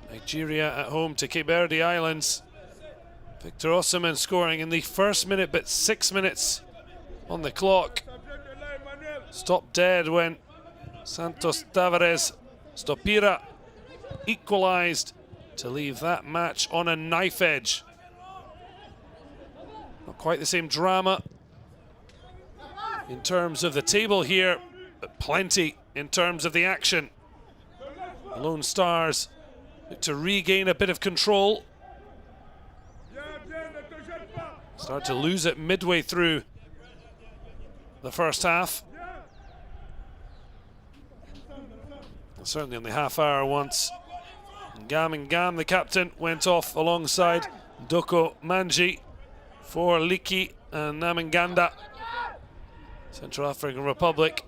Nigeria at home to Cape Verde Islands. Victor Osimhen scoring in the first minute, but 6 minutes on the clock. Stopped dead when Santos Tavares Stopira equalised to leave that match on a knife edge. Not quite the same drama in terms of the table here, but plenty in terms of the action. The Lone Stars look to regain a bit of control. Start to lose it midway through the first half. And certainly on the half hour once Ngam, the captain, went off alongside Doko Manji for Liki and Namanganda. Central African Republic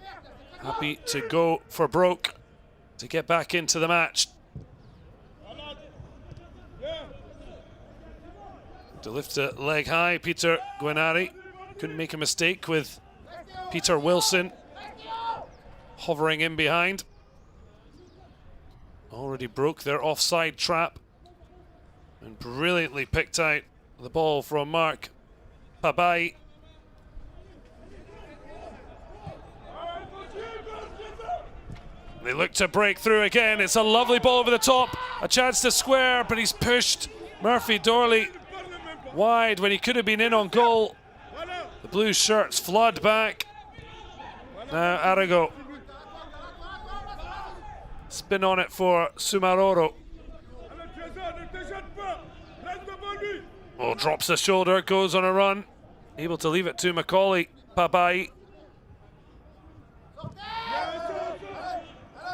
happy to go for broke to get back into the match. To lift a leg high, Peter Guenari couldn't make a mistake with Peter Wilson hovering in behind. Already broke their offside trap and brilliantly picked out the ball from Mark Pabai. They look to break through again. It's a lovely ball over the top, a chance to square, but he's pushed Murphy Dorley wide when he could have been in on goal. The blue shirts flood back. Now Arago. Spin on it for Sumaroro. Oh, drops the shoulder, goes on a run. Able to leave it to Macaulay Pabai.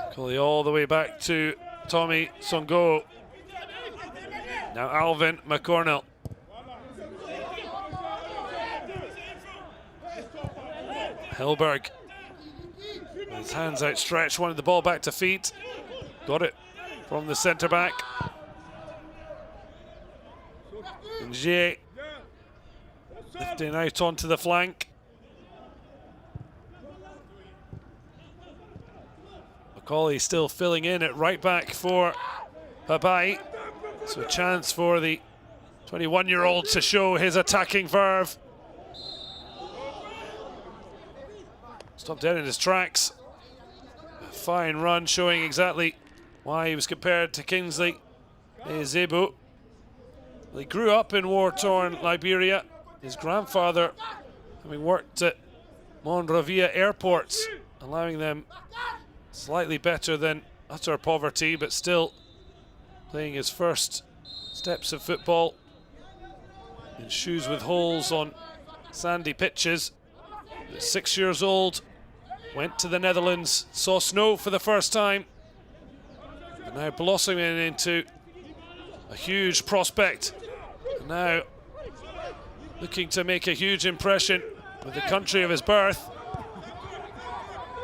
Macaulay all the way back to Tommy Songo. Now Alvin McCornell. Helberg, his hands outstretched, wanted the ball back to feet. Got it from the centre back. Ngie lifting out onto the flank. Macaulay still filling in at right back for Babai. So a chance for the 21-year-old to show his attacking verve. Stopped dead in his tracks. A fine run showing exactly why he was compared to Kingsley Zebu. He grew up in war-torn Liberia. His grandfather having worked at Monrovia airports, allowing them slightly better than utter poverty, but still playing his first steps of football in shoes with holes on sandy pitches. At 6 years old, went to the Netherlands, saw snow for the first time, and now blossoming into a huge prospect. And now looking to make a huge impression with the country of his birth.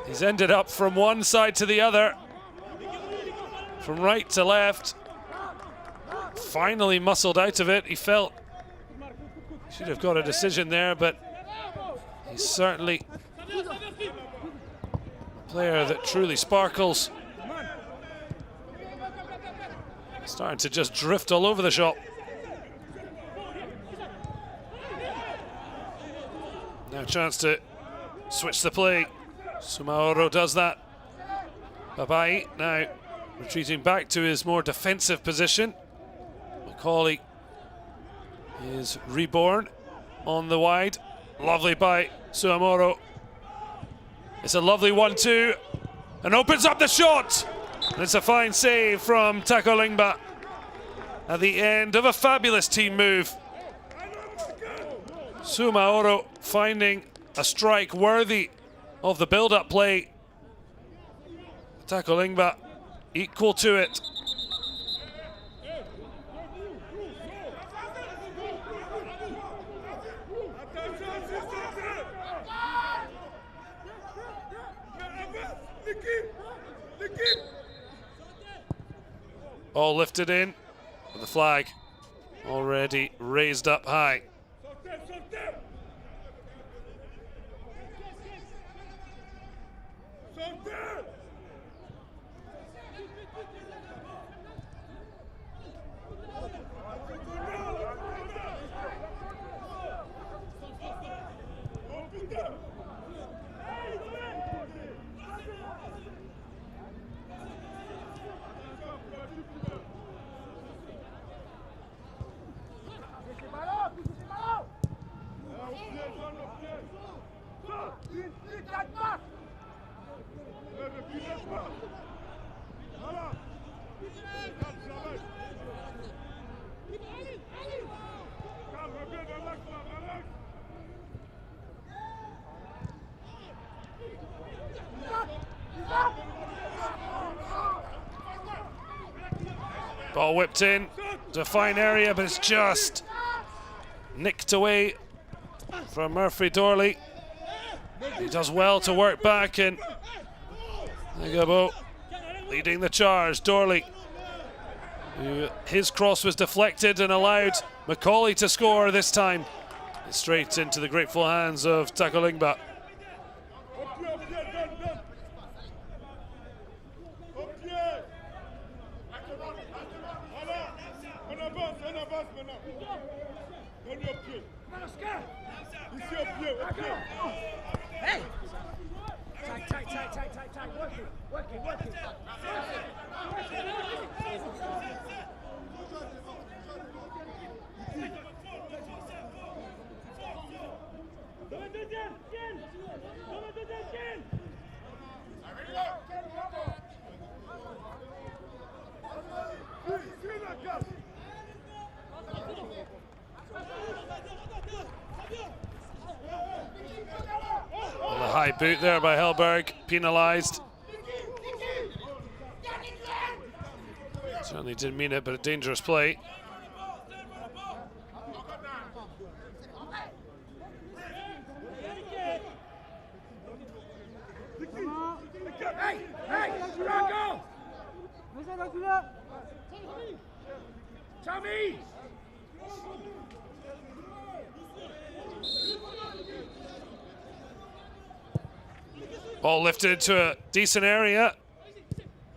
He's ended up from one side to the other, from right to left. Finally muscled out of it. He felt he should have got a decision there, but he's certainly a player that truly sparkles. Starting to just drift all over the shop. Now a chance to switch the play. Sumaoro does that. Babai now retreating back to his more defensive position. Macaulay is reborn on the wide. Lovely by Suamoro. It's a lovely 1-2 and opens up the shot. And it's a fine save from Takolingba at the end of a fabulous team move. Sumaoro finding a strike worthy of the build-up play. Takolingba equal to it. All lifted in, with the flag already raised up high. Ball whipped in to a fine area, but it's just nicked away from Murphy Dorley. He does well to work back, and Ngabo leading the charge. Dorley, his cross was deflected and allowed Macaulay to score this time. It's straight into the grateful hands of Takolingba. High boot there by Helberg, penalised. Certainly didn't mean it, but a dangerous play. Ball lifted into a decent area.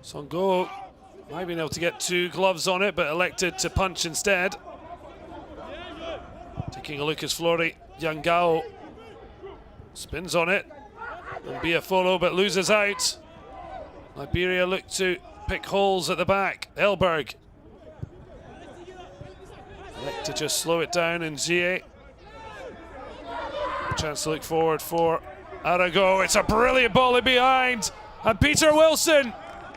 Songo might have been able to get 2 gloves on it, but elected to punch instead. Taking a look as Flori Yangao spins on it. It'll be a follow, but loses out. Liberia look to pick holes at the back. Elberg. Elect to just slow it down, and Gie. Chance to look forward for Arago. It's a brilliant ball in behind, and Peter Wilson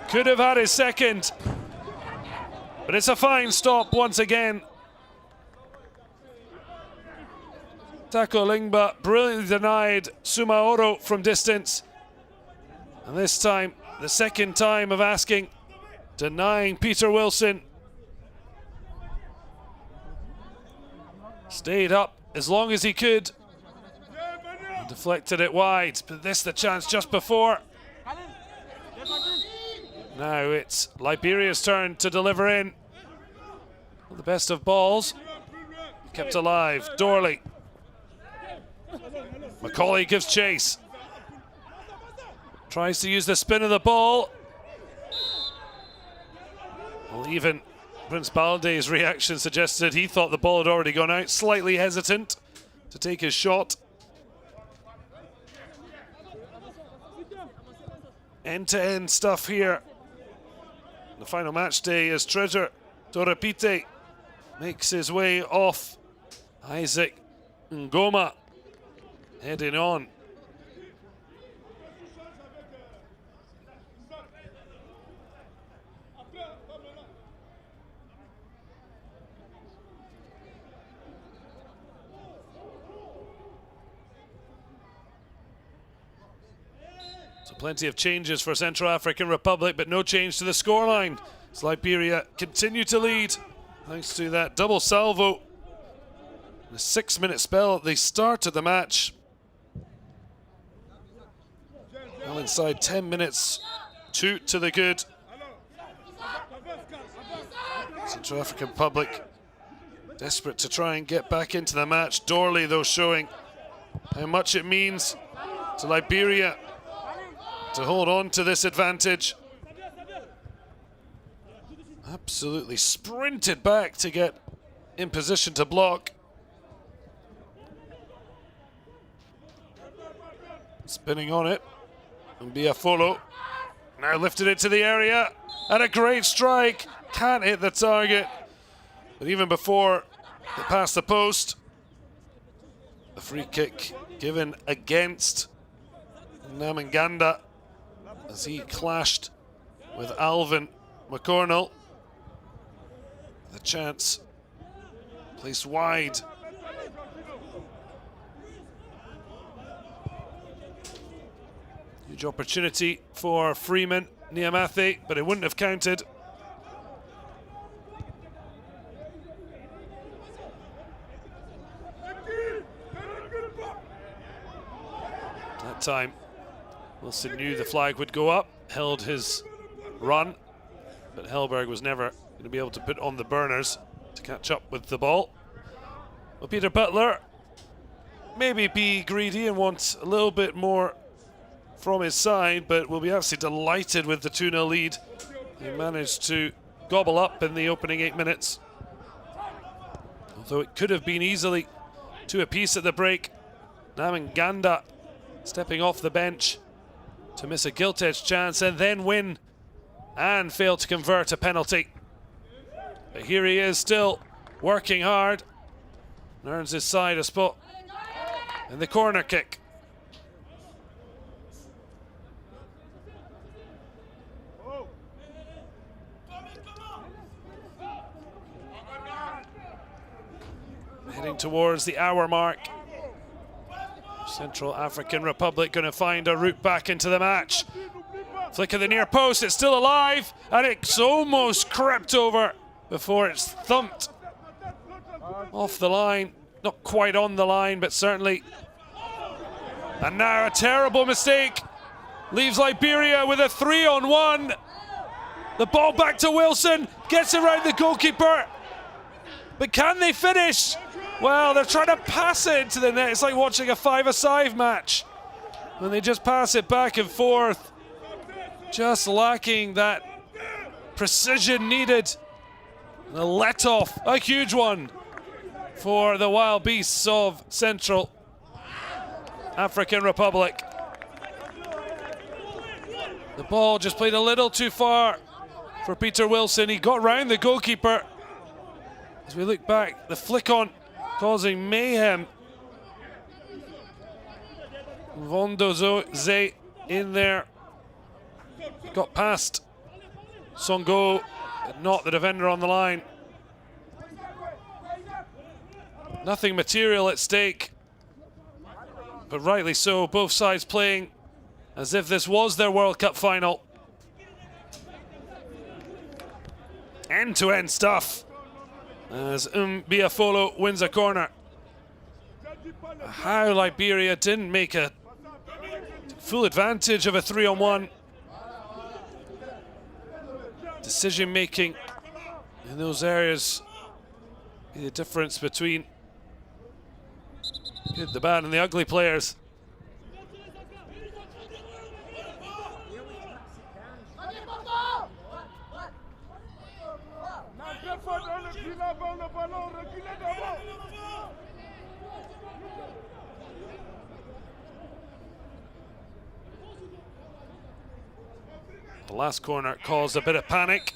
could have had his second. But it's a fine stop once again. Tako Lingba brilliantly denied Sumaoro from distance. And this time, the second time of asking, denying Peter Wilson. Stayed up as long as he could. And deflected it wide, but this the chance just before. Now it's Liberia's turn to deliver in. The best of balls. Kept alive, Dorley. Macaulay gives chase. Tries to use the spin of the ball. Well, even Prince Balde's reaction suggested he thought the ball had already gone out. Slightly hesitant to take his shot. End-to-end stuff here. The final match day as Treasure Torapite makes his way off. Isaac Ngoma heading on. So plenty of changes for Central African Republic, but no change to the scoreline. As Liberia continue to lead thanks to that double salvo. A 6-minute spell at the start of the match. Well inside 10 minutes, 2 to the good. Central African Republic desperate to try and get back into the match. Dorley, though, showing how much it means to Liberia to hold on to this advantage. Absolutely sprinted back to get in position to block. Spinning on it, and Biafolo now lifted it to the area, and a great strike. Can't hit the target, but even before it passed the post, the free kick given against Namanganda as he clashed with Alvin McCornell. The chance placed wide. Huge opportunity for Freeman Niamathi, but it wouldn't have counted. That time, Wilson knew the flag would go up, held his run, but Hellberg was never going to be able to put on the burners to catch up with the ball. Well, Peter Butler maybe be greedy and want a little bit more from his side, but will be absolutely delighted with the 2-0 lead he managed to gobble up in the opening 8 minutes. Although it could have been easily 2 apiece at the break. Namanganda stepping off the bench to miss a gilt-edged chance and then win and fail to convert a penalty. But here he is still working hard and earns his side a spot in the corner kick. Heading towards the hour mark. Central African Republic going to find a route back into the match. Flick of the near post, it's still alive, and it's almost crept over before it's thumped off the line. Not quite on the line, but certainly. And now a terrible mistake leaves Liberia with a 3-on-1. The ball back to Wilson, gets around the goalkeeper. But can they finish? Well, they're trying to pass it into the net. It's like watching a 5-a-side match. when they just pass it back and forth, just lacking that precision needed. The let-off, a huge one for the wild beasts of Central African Republic. The ball just played a little too far for Peter Wilson. He got round the goalkeeper. As we look back, the flick on causing mayhem. Vondoze in there. Got past Songo, but not the defender on the line. Nothing material at stake, but rightly so. Both sides playing as if this was their World Cup final. End-to-end stuff as Biafolo wins a corner. How Liberia didn't make a full advantage of a 3-on-1. Decision making in those areas be the difference between good, the bad and the ugly players. The last corner caused a bit of panic.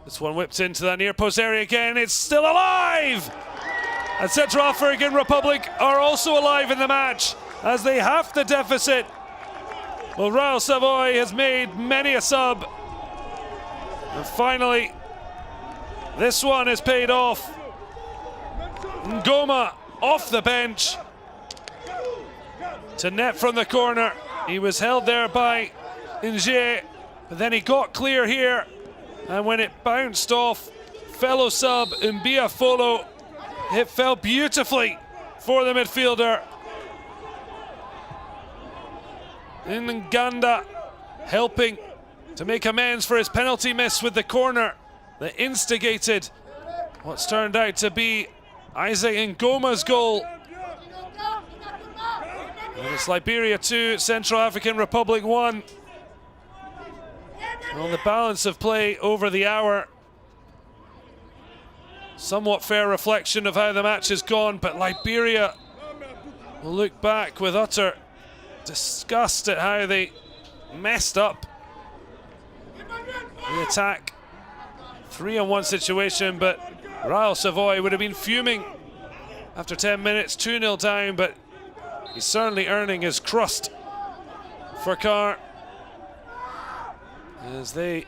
This one whipped into that near post area again. It's still alive! And Central African Republic are also alive in the match as they half the deficit. Well, Royal Savoy has made many a sub. And finally, this one is paid off. Ngoma off the bench to net from the corner. He was held there by Nje, but then he got clear here. And when it bounced off fellow sub Biafolo, it fell beautifully for the midfielder. Nganda helping to make amends for his penalty miss with the corner that instigated what's turned out to be Isaac Ngoma's goal. And it's Liberia 2, Central African Republic 1. Well, the balance of play over the hour, somewhat fair reflection of how the match has gone, but Liberia will look back with utter disgust at how they messed up the attack. 3-on-1 situation, but Royal Savoy would have been fuming after 10 minutes, 2-0 down, but he's certainly earning his crust for Carr as they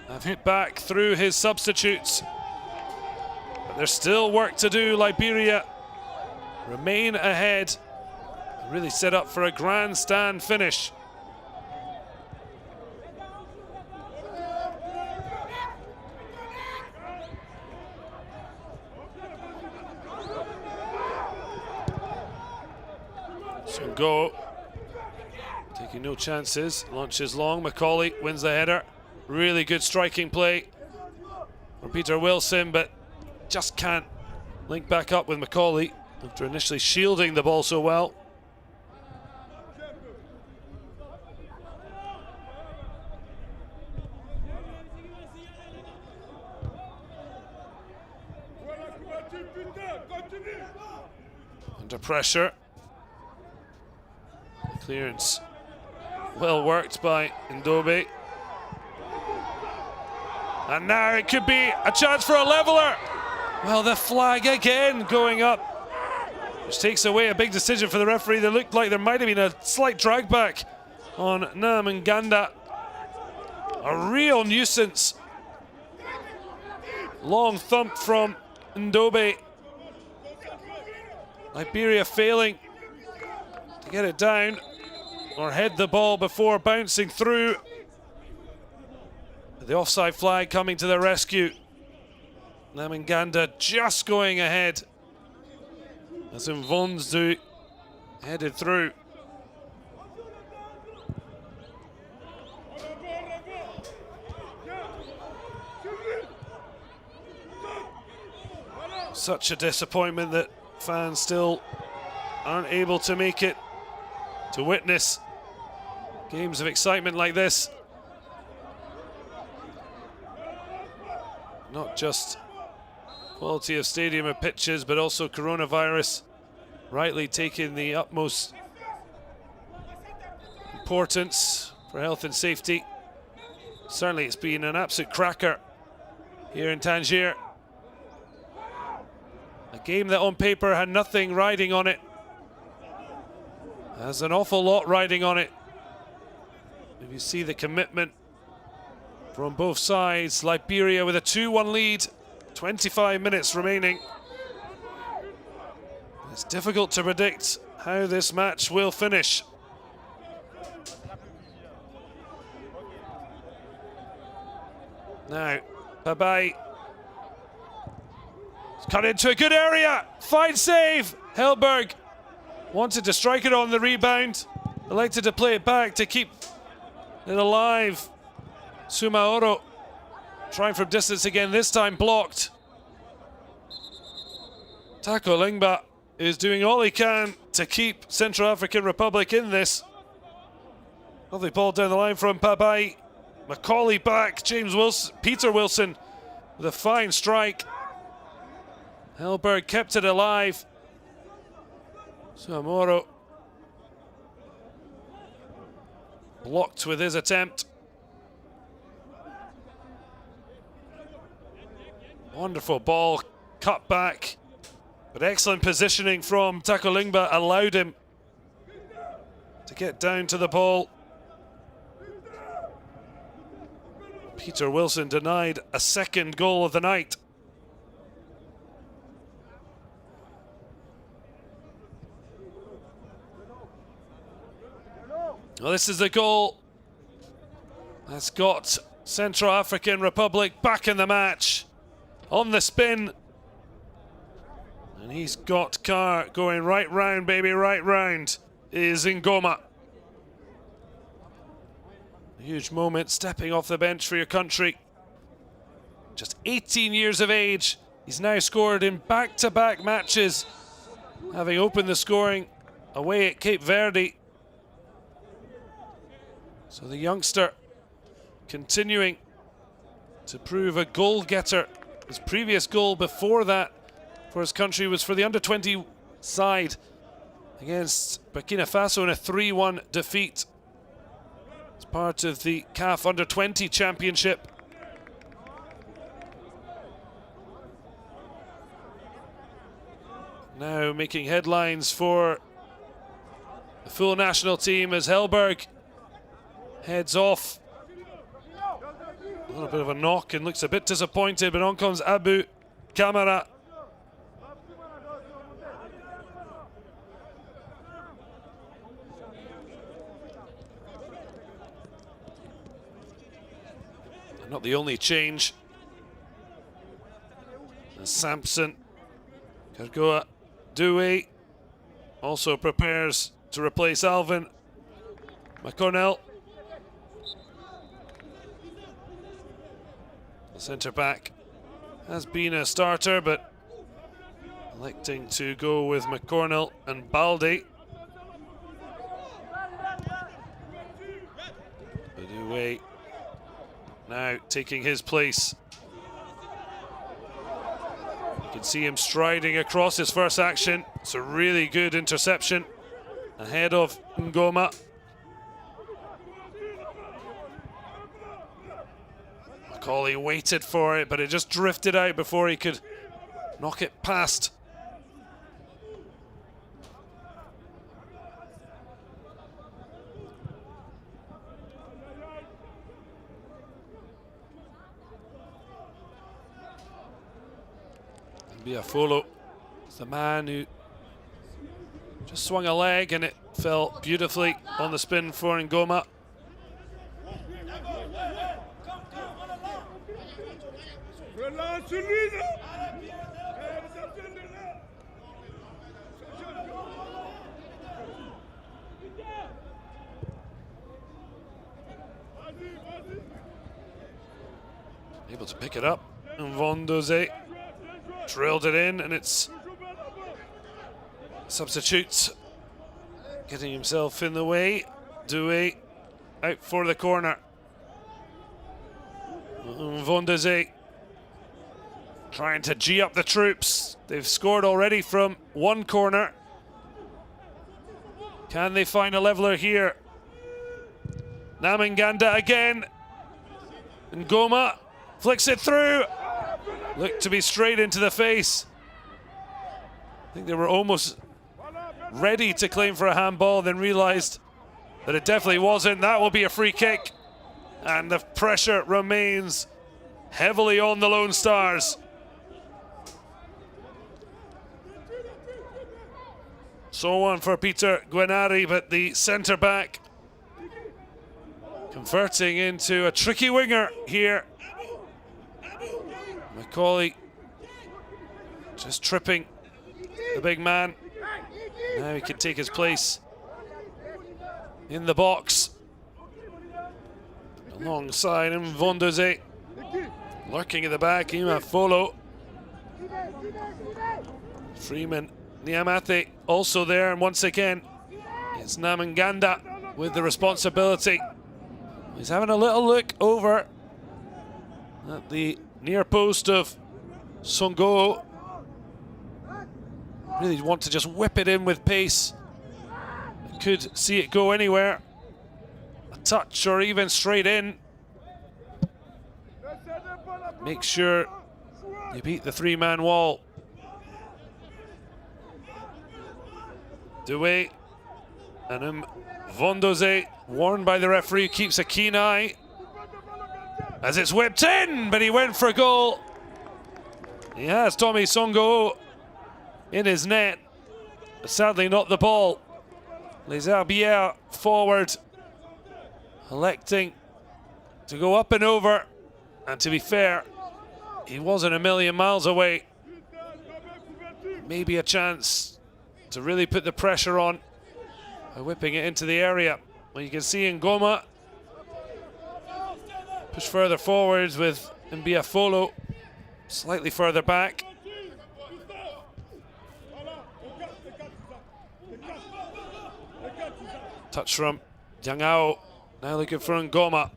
have hit back through his substitutes. But there's still work to do. Liberia remain ahead, really set up for a grandstand finish. Go, taking no chances, launches long, Macaulay wins the header. Really good striking play for Peter Wilson, but just can't link back up with Macaulay after initially shielding the ball so well. Under pressure. Clearance well worked by Ndobe. And now it could be a chance for a leveler. Well, the flag again going up, which takes away a big decision for the referee. There looked like there might have been a slight drag back on Nganda. A real nuisance. Long thump from Ndobe. Liberia failing to get it down or head the ball before bouncing through. The offside flag coming to the rescue. Nganda just going ahead as Mvonzu headed through. Such a disappointment that fans still aren't able to make it to witness games of excitement like this. Not just quality of stadium and pitches, but also coronavirus rightly taking the utmost importance for health and safety. Certainly it's been an absolute cracker here in Tangier. A game that on paper had nothing riding on it has an awful lot riding on it. If you see the commitment from both sides, Liberia with a 2-1 lead, 25 minutes remaining. It's difficult to predict how this match will finish. Now, Babai cut into a good area. Fine save. Hellberg wanted to strike it on the rebound. Elected to play it back to keep it alive. Sumaoro trying from distance again, this time blocked. Tako Lingba is doing all he can to keep Central African Republic in this. Lovely ball down the line from Babai. Macaulay back, Peter Wilson with a fine strike. Hellberg kept it alive. Sumaoro blocked with his attempt. Wonderful ball, cut back, but excellent positioning from Tako Lingba allowed him to get down to the ball. Peter Wilson denied a second goal of the night. Well, this is the goal that's got Central African Republic back in the match. On the spin. And he's got Carr going right round, baby, right round. Is Ngoma. A huge moment, stepping off the bench for your country. Just 18 years of age. He's now scored in back-to-back matches, having opened the scoring away at Cape Verde. So the youngster continuing to prove a goal-getter. His previous goal before that for his country was for the under-20 side against Burkina Faso in a 3-1 defeat. It's part of the CAF Under-20 Championship. Now making headlines for the full national team as Hellberg heads off. A little bit of a knock and looks a bit disappointed, but on comes Abu Kamara. Not the only change. And Sampson, Kergoa, Dewey also prepares to replace Alvin McConnell. The centre back has been a starter, but electing to go with McConnell and Balde. Dewey now taking his place. You can see him striding across his first action. It's a really good interception ahead of Ngoma. Macaulay waited for it, but it just drifted out before he could knock it past. Biafolo is the man who just swung a leg and it fell beautifully on the spin for Ngoma. Able to pick it up, and Vondoze drilled it in, and it's Substitutes getting himself in the way. Doué out for the corner. Vondeze trying to G up the troops. They've scored already from one corner. Can they find a leveler here? Namanganda again. Ngoma flicks it through. Looked to be straight into the face. I think they were almost ready to claim for a handball, then realised that it definitely wasn't. That will be a free kick. And the pressure remains heavily on the Lone Stars. So on for Peter Guenari, but the centre-back converting into a tricky winger here. Macaulay just tripping the big man. Now he can take his place in the box. Alongside him, Vondeze lurking at the back. Ima Folo. Freeman Niamate also there, and once again it's Namanganda with the responsibility. He's having a little look over at the near post of Songo. Really want to just whip it in with pace. Could see it go anywhere. A touch or even straight in. Make sure you beat the three-man wall. Doué and Vondoze, warned by the referee, keeps a keen eye as it's whipped in, but he went for goal. He has Tommy Songo in his net, but sadly not the ball. Les Herbiers forward, electing to go up and over, and to be fair, he wasn't a million miles away. Maybe a chance to really put the pressure on by whipping it into the area. Well, you can see Ngoma push further forwards with Mbiafolo slightly further back. Touch from Yangao, now looking for Ngoma.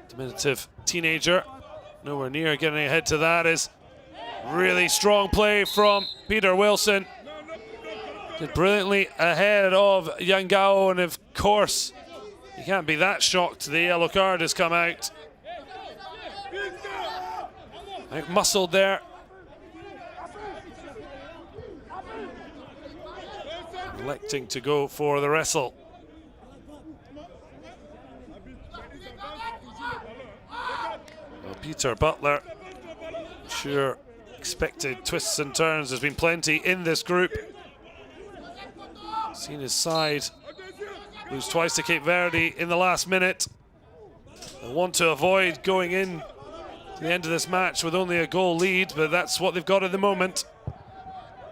Diminutive teenager, nowhere near getting ahead to that. Is really strong play from Peter Wilson. Did brilliantly ahead of Yangao, and of course, you can't be that shocked the yellow card has come out. Muscled there. Electing to go for the wrestle. Well, Peter Butler, I'm sure expected twists and turns. There's been plenty in this group. Seen his side lose twice to Cape Verde in the last minute. They want to avoid going in to the end of this match with only a goal lead, but that's what they've got at the moment.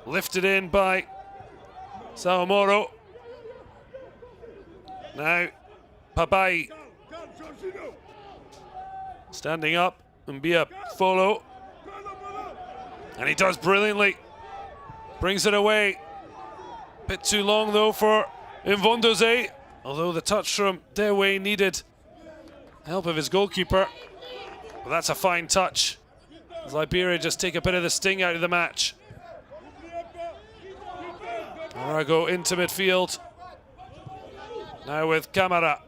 Lifted in by Saomoro. Now Pabai standing up, Mbiafolo, and he does brilliantly. Brings it away. Bit too long though for Mvondoze, although the touch from Dewe needed help of his goalkeeper. But that's a fine touch, as Liberia just take a bit of the sting out of the match. Arago into midfield. Now with Camara.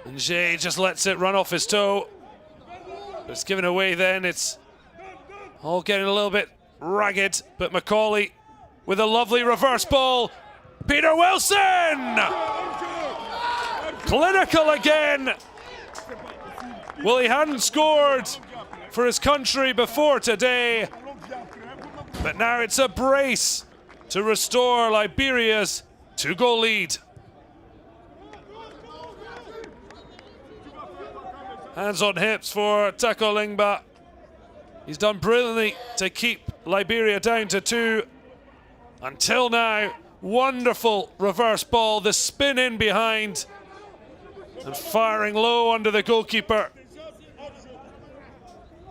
And Jay just lets it run off his toe. But it's given away then. It's all getting a little bit ragged, but Macaulay with a lovely reverse ball. Peter Wilson! Clinical again. Well, he hadn't scored for his country before today, but now it's a brace to restore Liberia's two-goal lead. Hands on hips for Tako Lingba. He's done brilliantly to keep Liberia down to 2. Until now, wonderful reverse ball, the spin in behind, and firing low under the goalkeeper.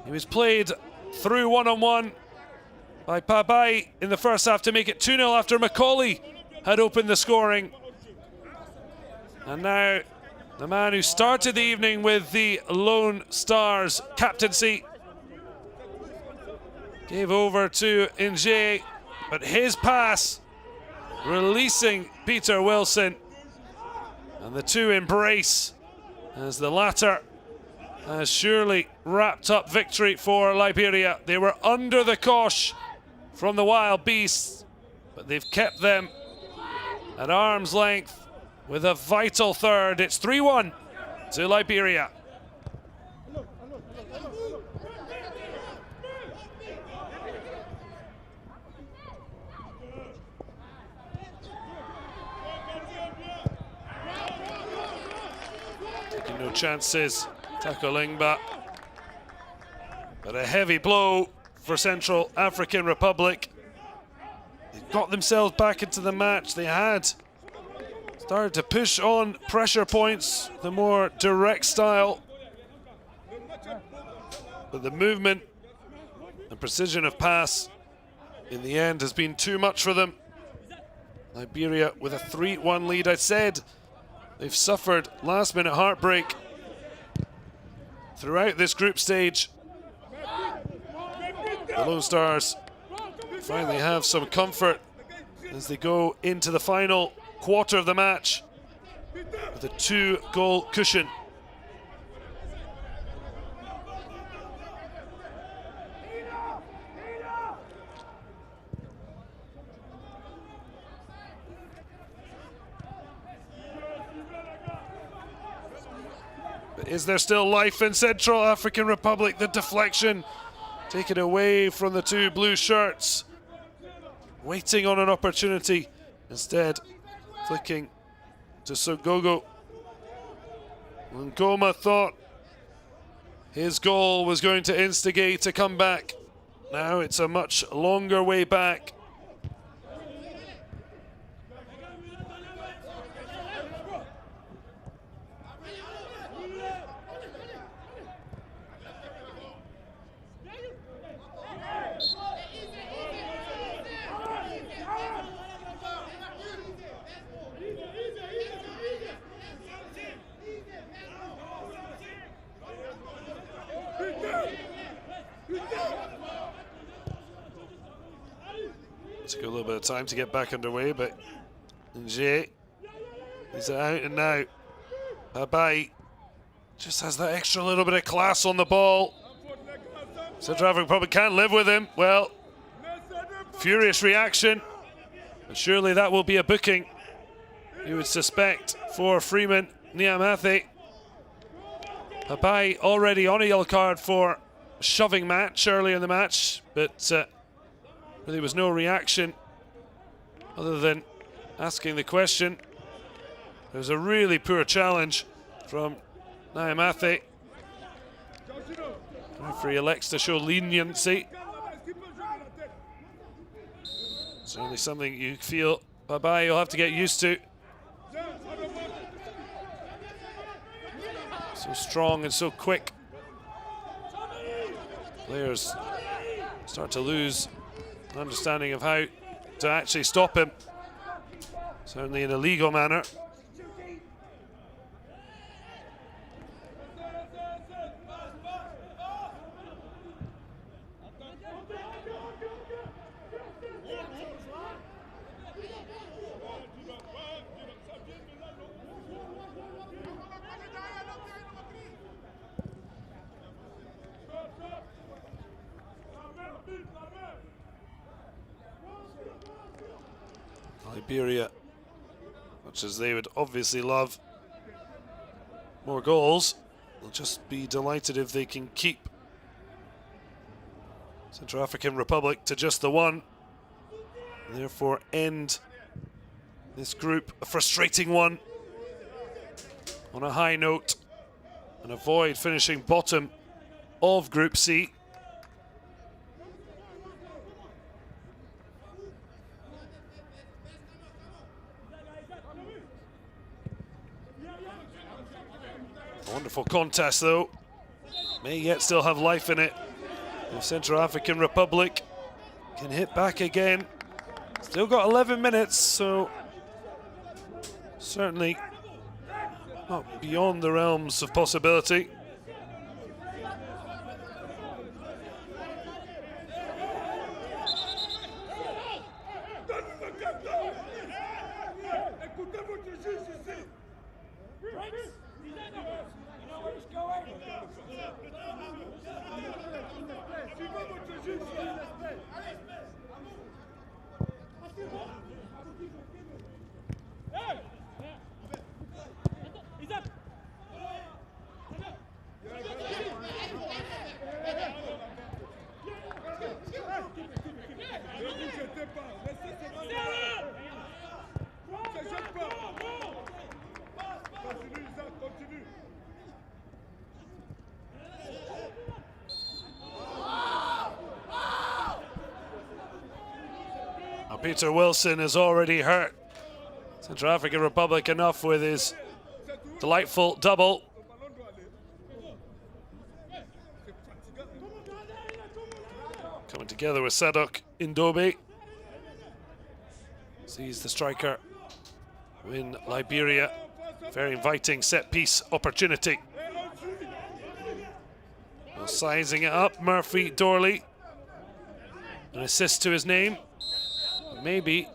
He was played through one-on-one by Pabai in the first half to make it 2-0 after Macaulay had opened the scoring. And now the man who started the evening with the Lone Stars captaincy gave over to Inge, but his pass releasing Peter Wilson, and the two embrace as the latter has surely wrapped up victory for Liberia. They were under the cosh from the wild beasts, but they've kept them at arm's length with a vital third. It's 3-1 to Liberia. Taking no chances, tackling, but a heavy blow for Central African Republic. They got themselves back into the match. They had started to push on pressure points, the more direct style, but the movement and precision of pass in the end has been too much for them. Liberia with a 3-1 lead. I said they've suffered last-minute heartbreak throughout this group stage. The Lone Stars finally have some comfort as they go into the final quarter of the match with a 2-goal cushion. But is there still life in Central African Republic? The deflection taken away from the two blue shirts, waiting on an opportunity, instead flicking to Sogogo. Ngoma thought his goal was going to instigate a comeback. Now it's a much longer way back. Took a little bit of time to get back underway, but Nje is out and now. Pabai just has that extra little bit of class on the ball. Central Africa probably can't live with him. Well, furious reaction, and surely that will be a booking, you would suspect, for Freeman Niamathe. Pabai already on a yellow card for shoving match early in the match, but there was no reaction other than asking the question. It was a really poor challenge from Niamathe. The referee elects to show leniency. Certainly something you feel Pabai you'll have to get used to. So strong and so quick. Players start to lose understanding of how to actually stop him, certainly in a legal manner. Liberia, much as they would obviously love more goals, they'll just be delighted if they can keep Central African Republic to just the one, and therefore end this group, a frustrating one, on a high note, and avoid finishing bottom of Group C. Wonderful contest, though. May yet still have life in it. The Central African Republic can hit back again. Still got 11 minutes, so certainly not beyond the realms of possibility. Peter Wilson has already hurt Central African Republic enough with his delightful double. Coming together with Sadok Ndobe. Sees the striker win Liberia. Very inviting set piece opportunity. Well, sizing it up, Murphy Dorley. An assist to his name. Maybe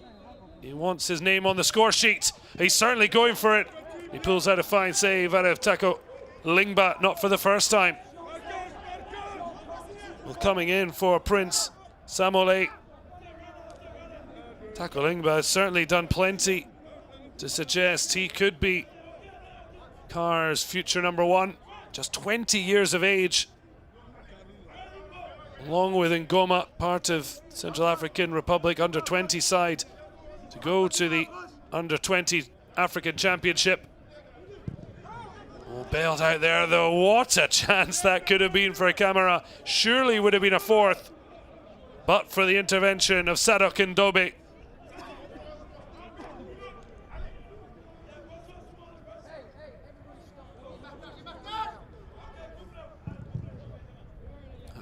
he wants his name on the score sheet. He's certainly going for it. He pulls out a fine save out of Tako Lingba, not for the first time. Well, coming in for Prince Samole. Tako Lingba has certainly done plenty to suggest he could be Car's future #1. Just 20 years of age. Along with Ngoma, part of Central African Republic under-20 side, to go to the under-20 African Championship. Oh, bailed out there though. What a chance that could have been for a camera. Surely would have been a fourth, but for the intervention of Sadok Ndobe.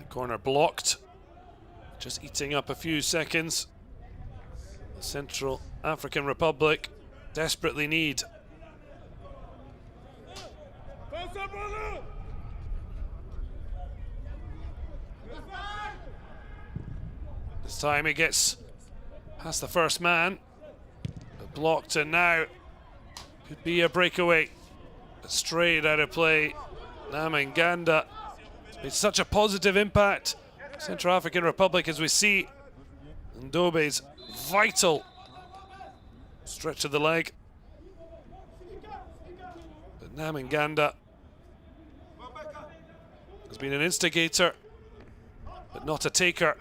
Corner blocked, just eating up a few seconds. The Central African Republic desperately need. This time it gets past the first man, but blocked, and now could be a breakaway. Straight out of play, Namanganda. It's such a positive impact. Central African Republic, as we see Ndobe's vital stretch of the leg. But Namanganda has been an instigator, but not a taker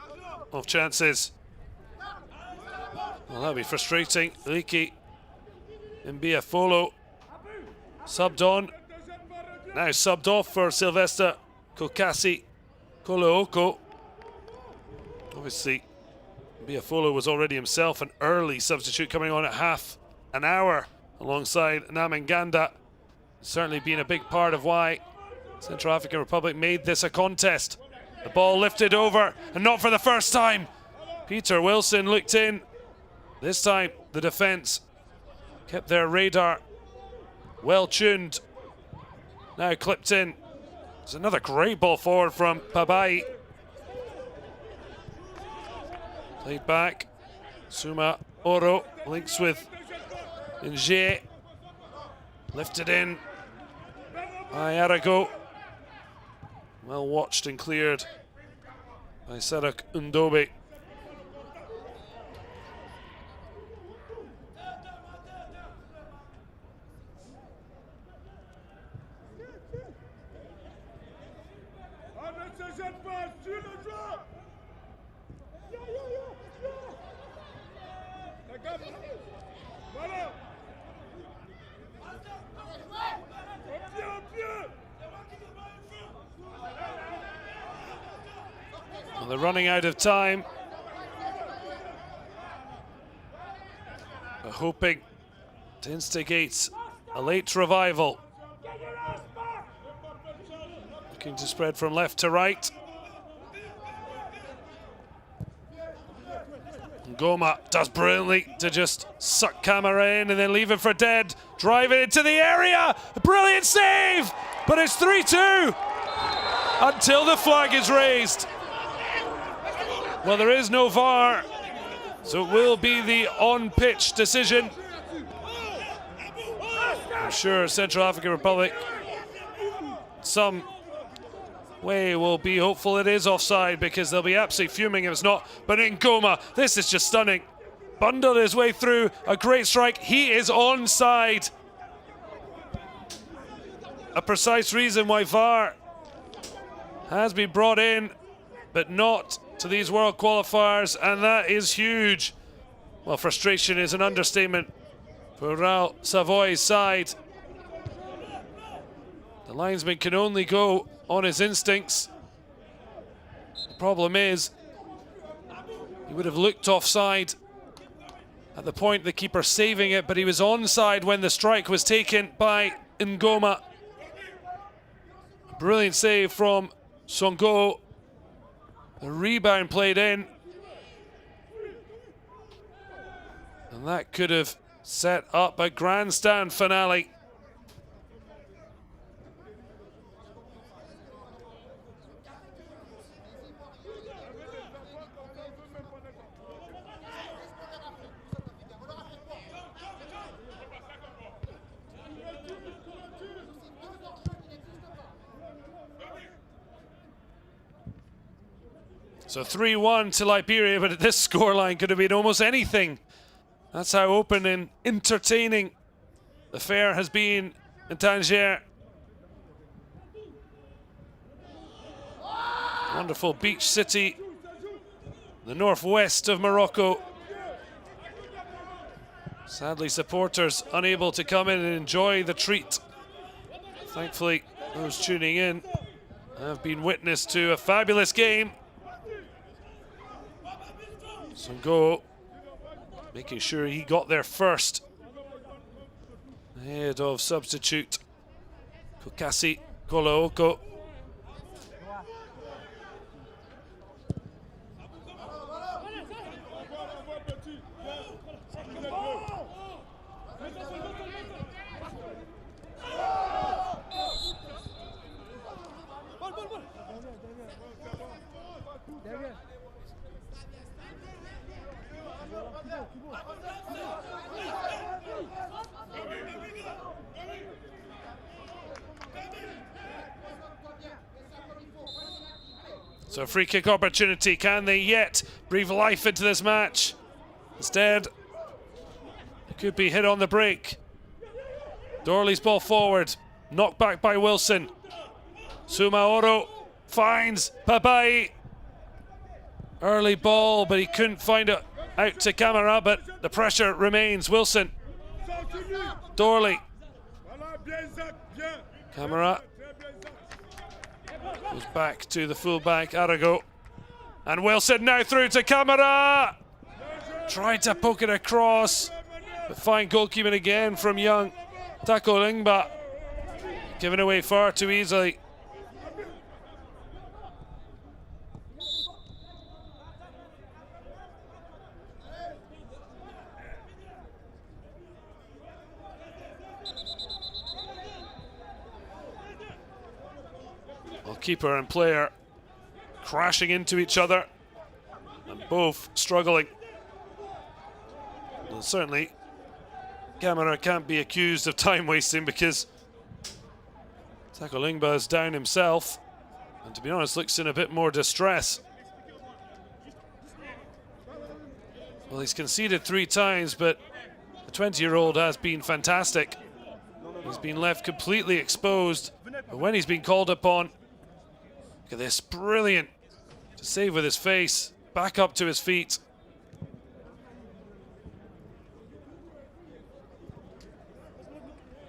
of chances. Well, that'll be frustrating. Leaky Mbiafolo subbed on. Now subbed off for Sylvester Kokasi Kolooko. Obviously, Biafolo was already himself an early substitute, coming on at half an hour alongside Namanganda. Certainly been a big part of why Central African Republic made this a contest. The ball lifted over, and not for the first time. Peter Wilson looked in. This time, the defence kept their radar well tuned. Now clipped in. There's another great ball forward from Pabai. Played back. Suma Oro links with Nje. Lifted in by Arago. Well watched and cleared by Sadok Ndobe. Well, they're running out of time, but hoping to instigate a late revival. Looking to spread from left to right. Ngoma does brilliantly to just suck camera in and then leave him for dead. Drive it into the area. A brilliant save, but it's 3-2 until the flag is raised. Well, there is no VAR, so it will be the on-pitch decision. I'm sure Central African Republic, some way, will be hopeful it is offside, because they'll be absolutely fuming if it's not. But Ngoma, this is just stunning. Bundled his way through, a great strike. He is onside. A precise reason why VAR has been brought in, but not to these world qualifiers, and that is huge. Well, frustration is an understatement for Raul Savoy's side. The linesman can only go on his instincts. The problem is, he would have looked offside at the point the keeper saving it, but he was onside when the strike was taken by Ngoma. Brilliant save from Songo. The rebound played in, and that could have set up a grandstand finale. So 3-1 to Liberia, but this scoreline could have been almost anything. That's how open and entertaining the affair has been in Tangier. Wonderful beach city, the northwest of Morocco. Sadly, supporters unable to come in and enjoy the treat. Thankfully, those tuning in have been witness to a fabulous game. Songo making sure he got there first, ahead of substitute Kokasi Kolooko. So a free kick opportunity. Can they yet breathe life into this match? Instead, it could be hit on the break. Dorley's ball forward. Knocked back by Wilson. Sumaoro finds Papai. Early ball, but he couldn't find it out to Camara, but the pressure remains. Wilson. Dorley. Camara goes back to the fullback, Arago. And Wilson now through to Camara. Tried to poke it across, but fine goalkeeping again from young Tako Lingba. Given away far too easily. Well, keeper and player crashing into each other, and both struggling. Well, certainly, Camara can't be accused of time wasting, because Tako Lingba is down himself, and to be honest, looks in a bit more distress. Well, he's conceded 3 times, but the 20-year-old has been fantastic. He's been left completely exposed, but when he's been called upon, look at this, brilliant to save with his face, back up to his feet.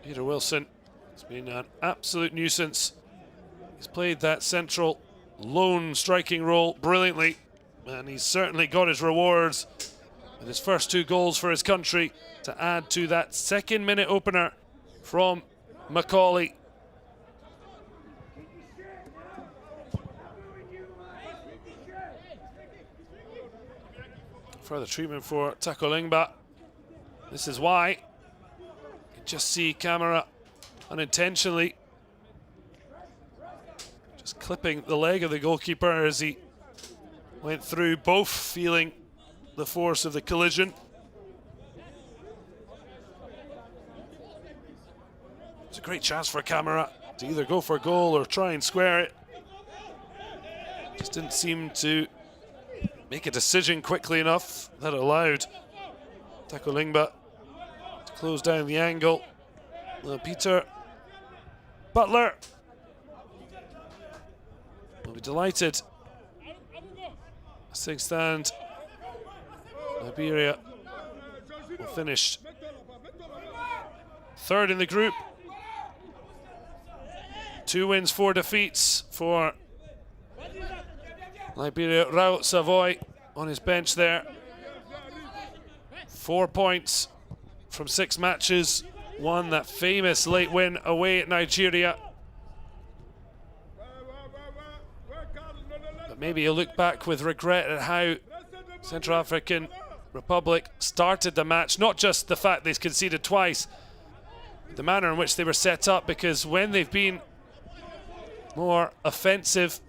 Peter Wilson has been an absolute nuisance. He's played that central lone striking role brilliantly, and he's certainly got his rewards with his first 2 goals for his country to add to that second-minute opener from Macaulay. Further treatment for Takolingba. This is why. You just see camera unintentionally just clipping the leg of the goalkeeper as he went through, both feeling the force of the collision. It's a great chance for Camara to either go for a goal or try and square it. Just didn't seem to make a decision quickly enough that allowed Takolingba to close down the angle. Peter Butler will be delighted as things stand. Liberia will finish third in the group. 2 wins, 4 defeats for Liberia. Raul Savoy on his bench there. 4 points from 6 matches. Won that famous late win away at Nigeria. But maybe he'll look back with regret at how Central African Republic started the match. Not just the fact they conceded twice, but the manner in which they were set up, because when they've been more offensive,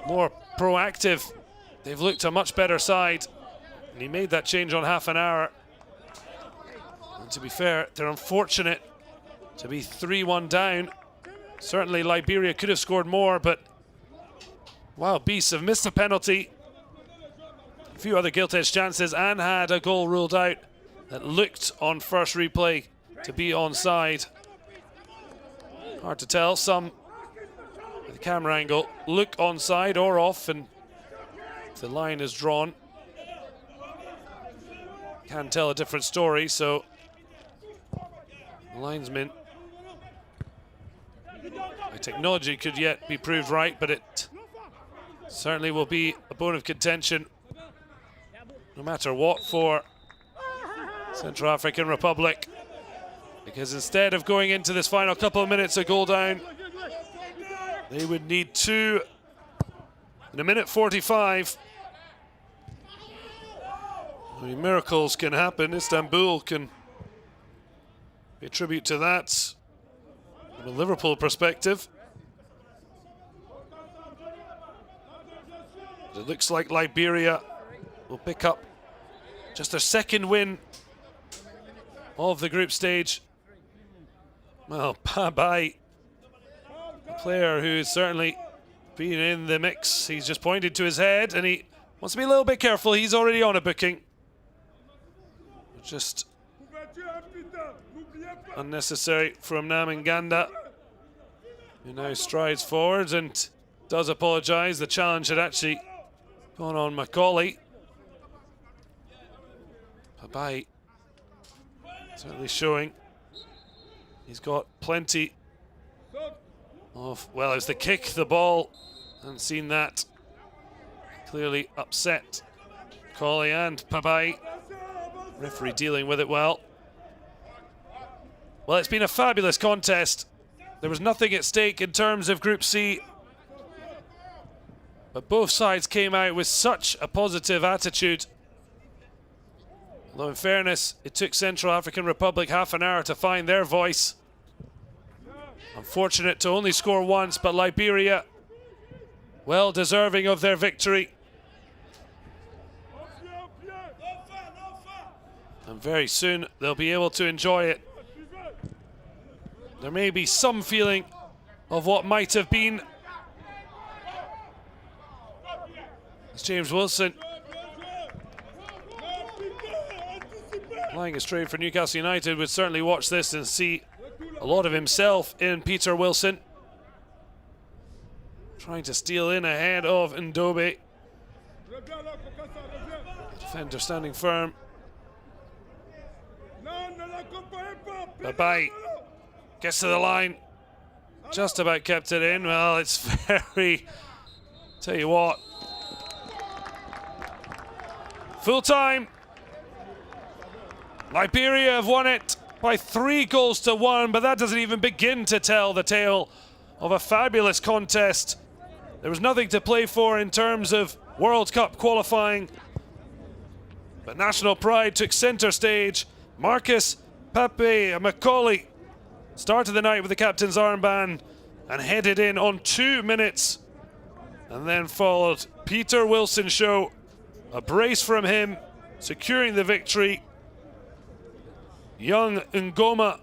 more proactive, they've looked a much better side. And he made that change on half an hour. And to be fair, they're unfortunate to be 3-1 down. Certainly Liberia could have scored more, but Wild Beasts have missed a penalty, a few other gilt-edged chances, and had a goal ruled out that looked on first replay to be onside. Hard to tell. Some, with the camera angle, look onside or off, and if the line is drawn, can tell a different story. So the linesman, by technology, could yet be proved right, but it certainly will be a bone of contention no matter what for Central African Republic, because instead of going into this final couple of minutes a goal down, they would need 2 in 1:45. I mean, miracles can happen. Istanbul can pay tribute to that from a Liverpool perspective. But it looks like Liberia will pick up just their 2nd win of the group stage. Well, bye-bye. A player who's certainly been in the mix. He's just pointed to his head and he wants to be a little bit careful. He's already on a booking. Just unnecessary from Namanganda, who now strides forward and does apologise. The challenge had actually gone on Macaulay. Pabai certainly showing he's got plenty of, well, it was the kick, the ball, haven't seen that. Clearly upset Macaulay and Pabai. Referee dealing with it well. Well, it's been a fabulous contest. There was nothing at stake in terms of Group C, but both sides came out with such a positive attitude. Although in fairness, it took Central African Republic half an hour to find their voice. Unfortunate to only score once, but Liberia well deserving of their victory. And very soon they'll be able to enjoy it. There may be some feeling of what might have been. As James Wilson, flying astray for Newcastle United, would certainly watch this and see a lot of himself in Peter Wilson. Trying to steal in ahead of Ndobe. Defender standing firm. Bye-bye. Gets to the line. Just about kept it in. Well, it's very... Tell you what. Full time. Liberia have won it by 3-1, but that doesn't even begin to tell the tale of a fabulous contest. There was nothing to play for in terms of World Cup qualifying. But national pride took centre stage. Marcus Pape Macaulay started the night with the captain's armband and headed in on 2 minutes. And then followed Peter Wilson Show. A brace from him, securing the victory. Young Ngoma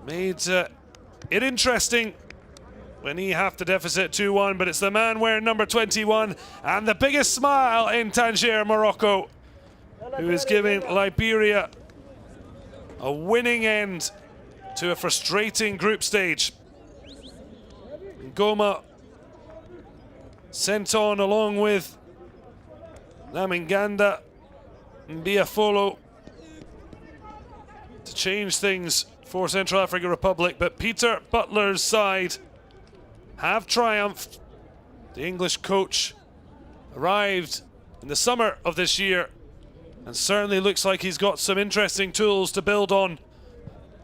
made it interesting when he halved the deficit 2-1, but it's the man wearing number 21 and the biggest smile in Tangier, Morocco, who is giving Liberia a winning end to a frustrating group stage. Ngoma sent on along with Naminganda and Biafolo to change things for Central African Republic, but Peter Butler's side have triumphed. The English coach arrived in the summer of this year and certainly looks like he's got some interesting tools to build on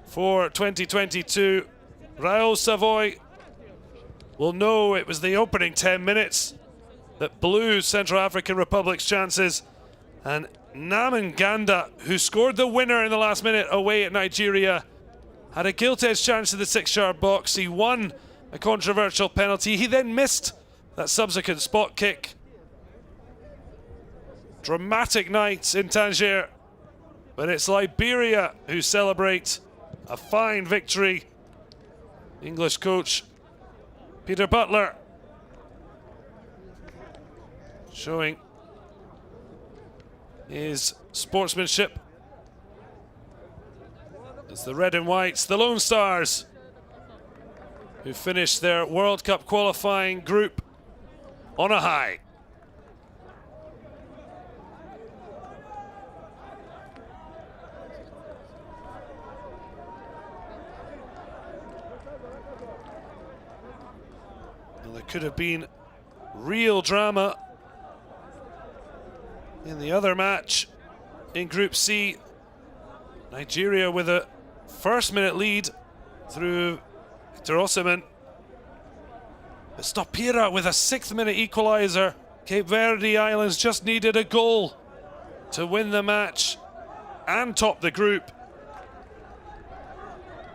for 2022. Raoul Savoy will know it was the opening 10 minutes that blew Central African Republic's chances, and Namanganda, who scored the winner in the last minute away at Nigeria, had a gilt-edged chance in the 6-yard box. He won a controversial penalty. He then missed that subsequent spot kick. Dramatic night in Tangier, but it's Liberia who celebrate a fine victory. English coach Peter Butler showing his sportsmanship. It's the red and whites, the Lone Stars, who finished their World Cup qualifying group on a high. Well, there could have been real drama in the other match in Group C. Nigeria with a first-minute lead through Victor Osimhen. Stopira with a 6th-minute equaliser. Cape Verde Islands just needed a goal to win the match and top the group.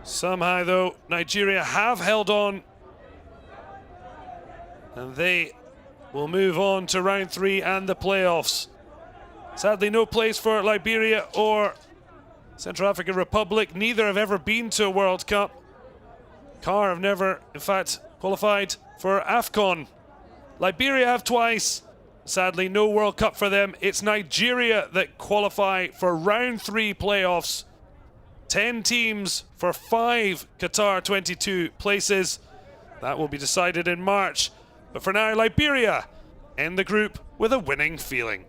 Somehow, though, Nigeria have held on, and they will move on to round 3 and the playoffs. Sadly, no place for Liberia or Central African Republic. Neither have ever been to a World Cup. CAR have never, in fact, qualified for AFCON. Liberia have twice. Sadly, no World Cup for them. It's Nigeria that qualify for round 3 playoffs. 10 teams for 5 Qatar 22 places. That will be decided in March. But for now, Liberia end the group with a winning feeling.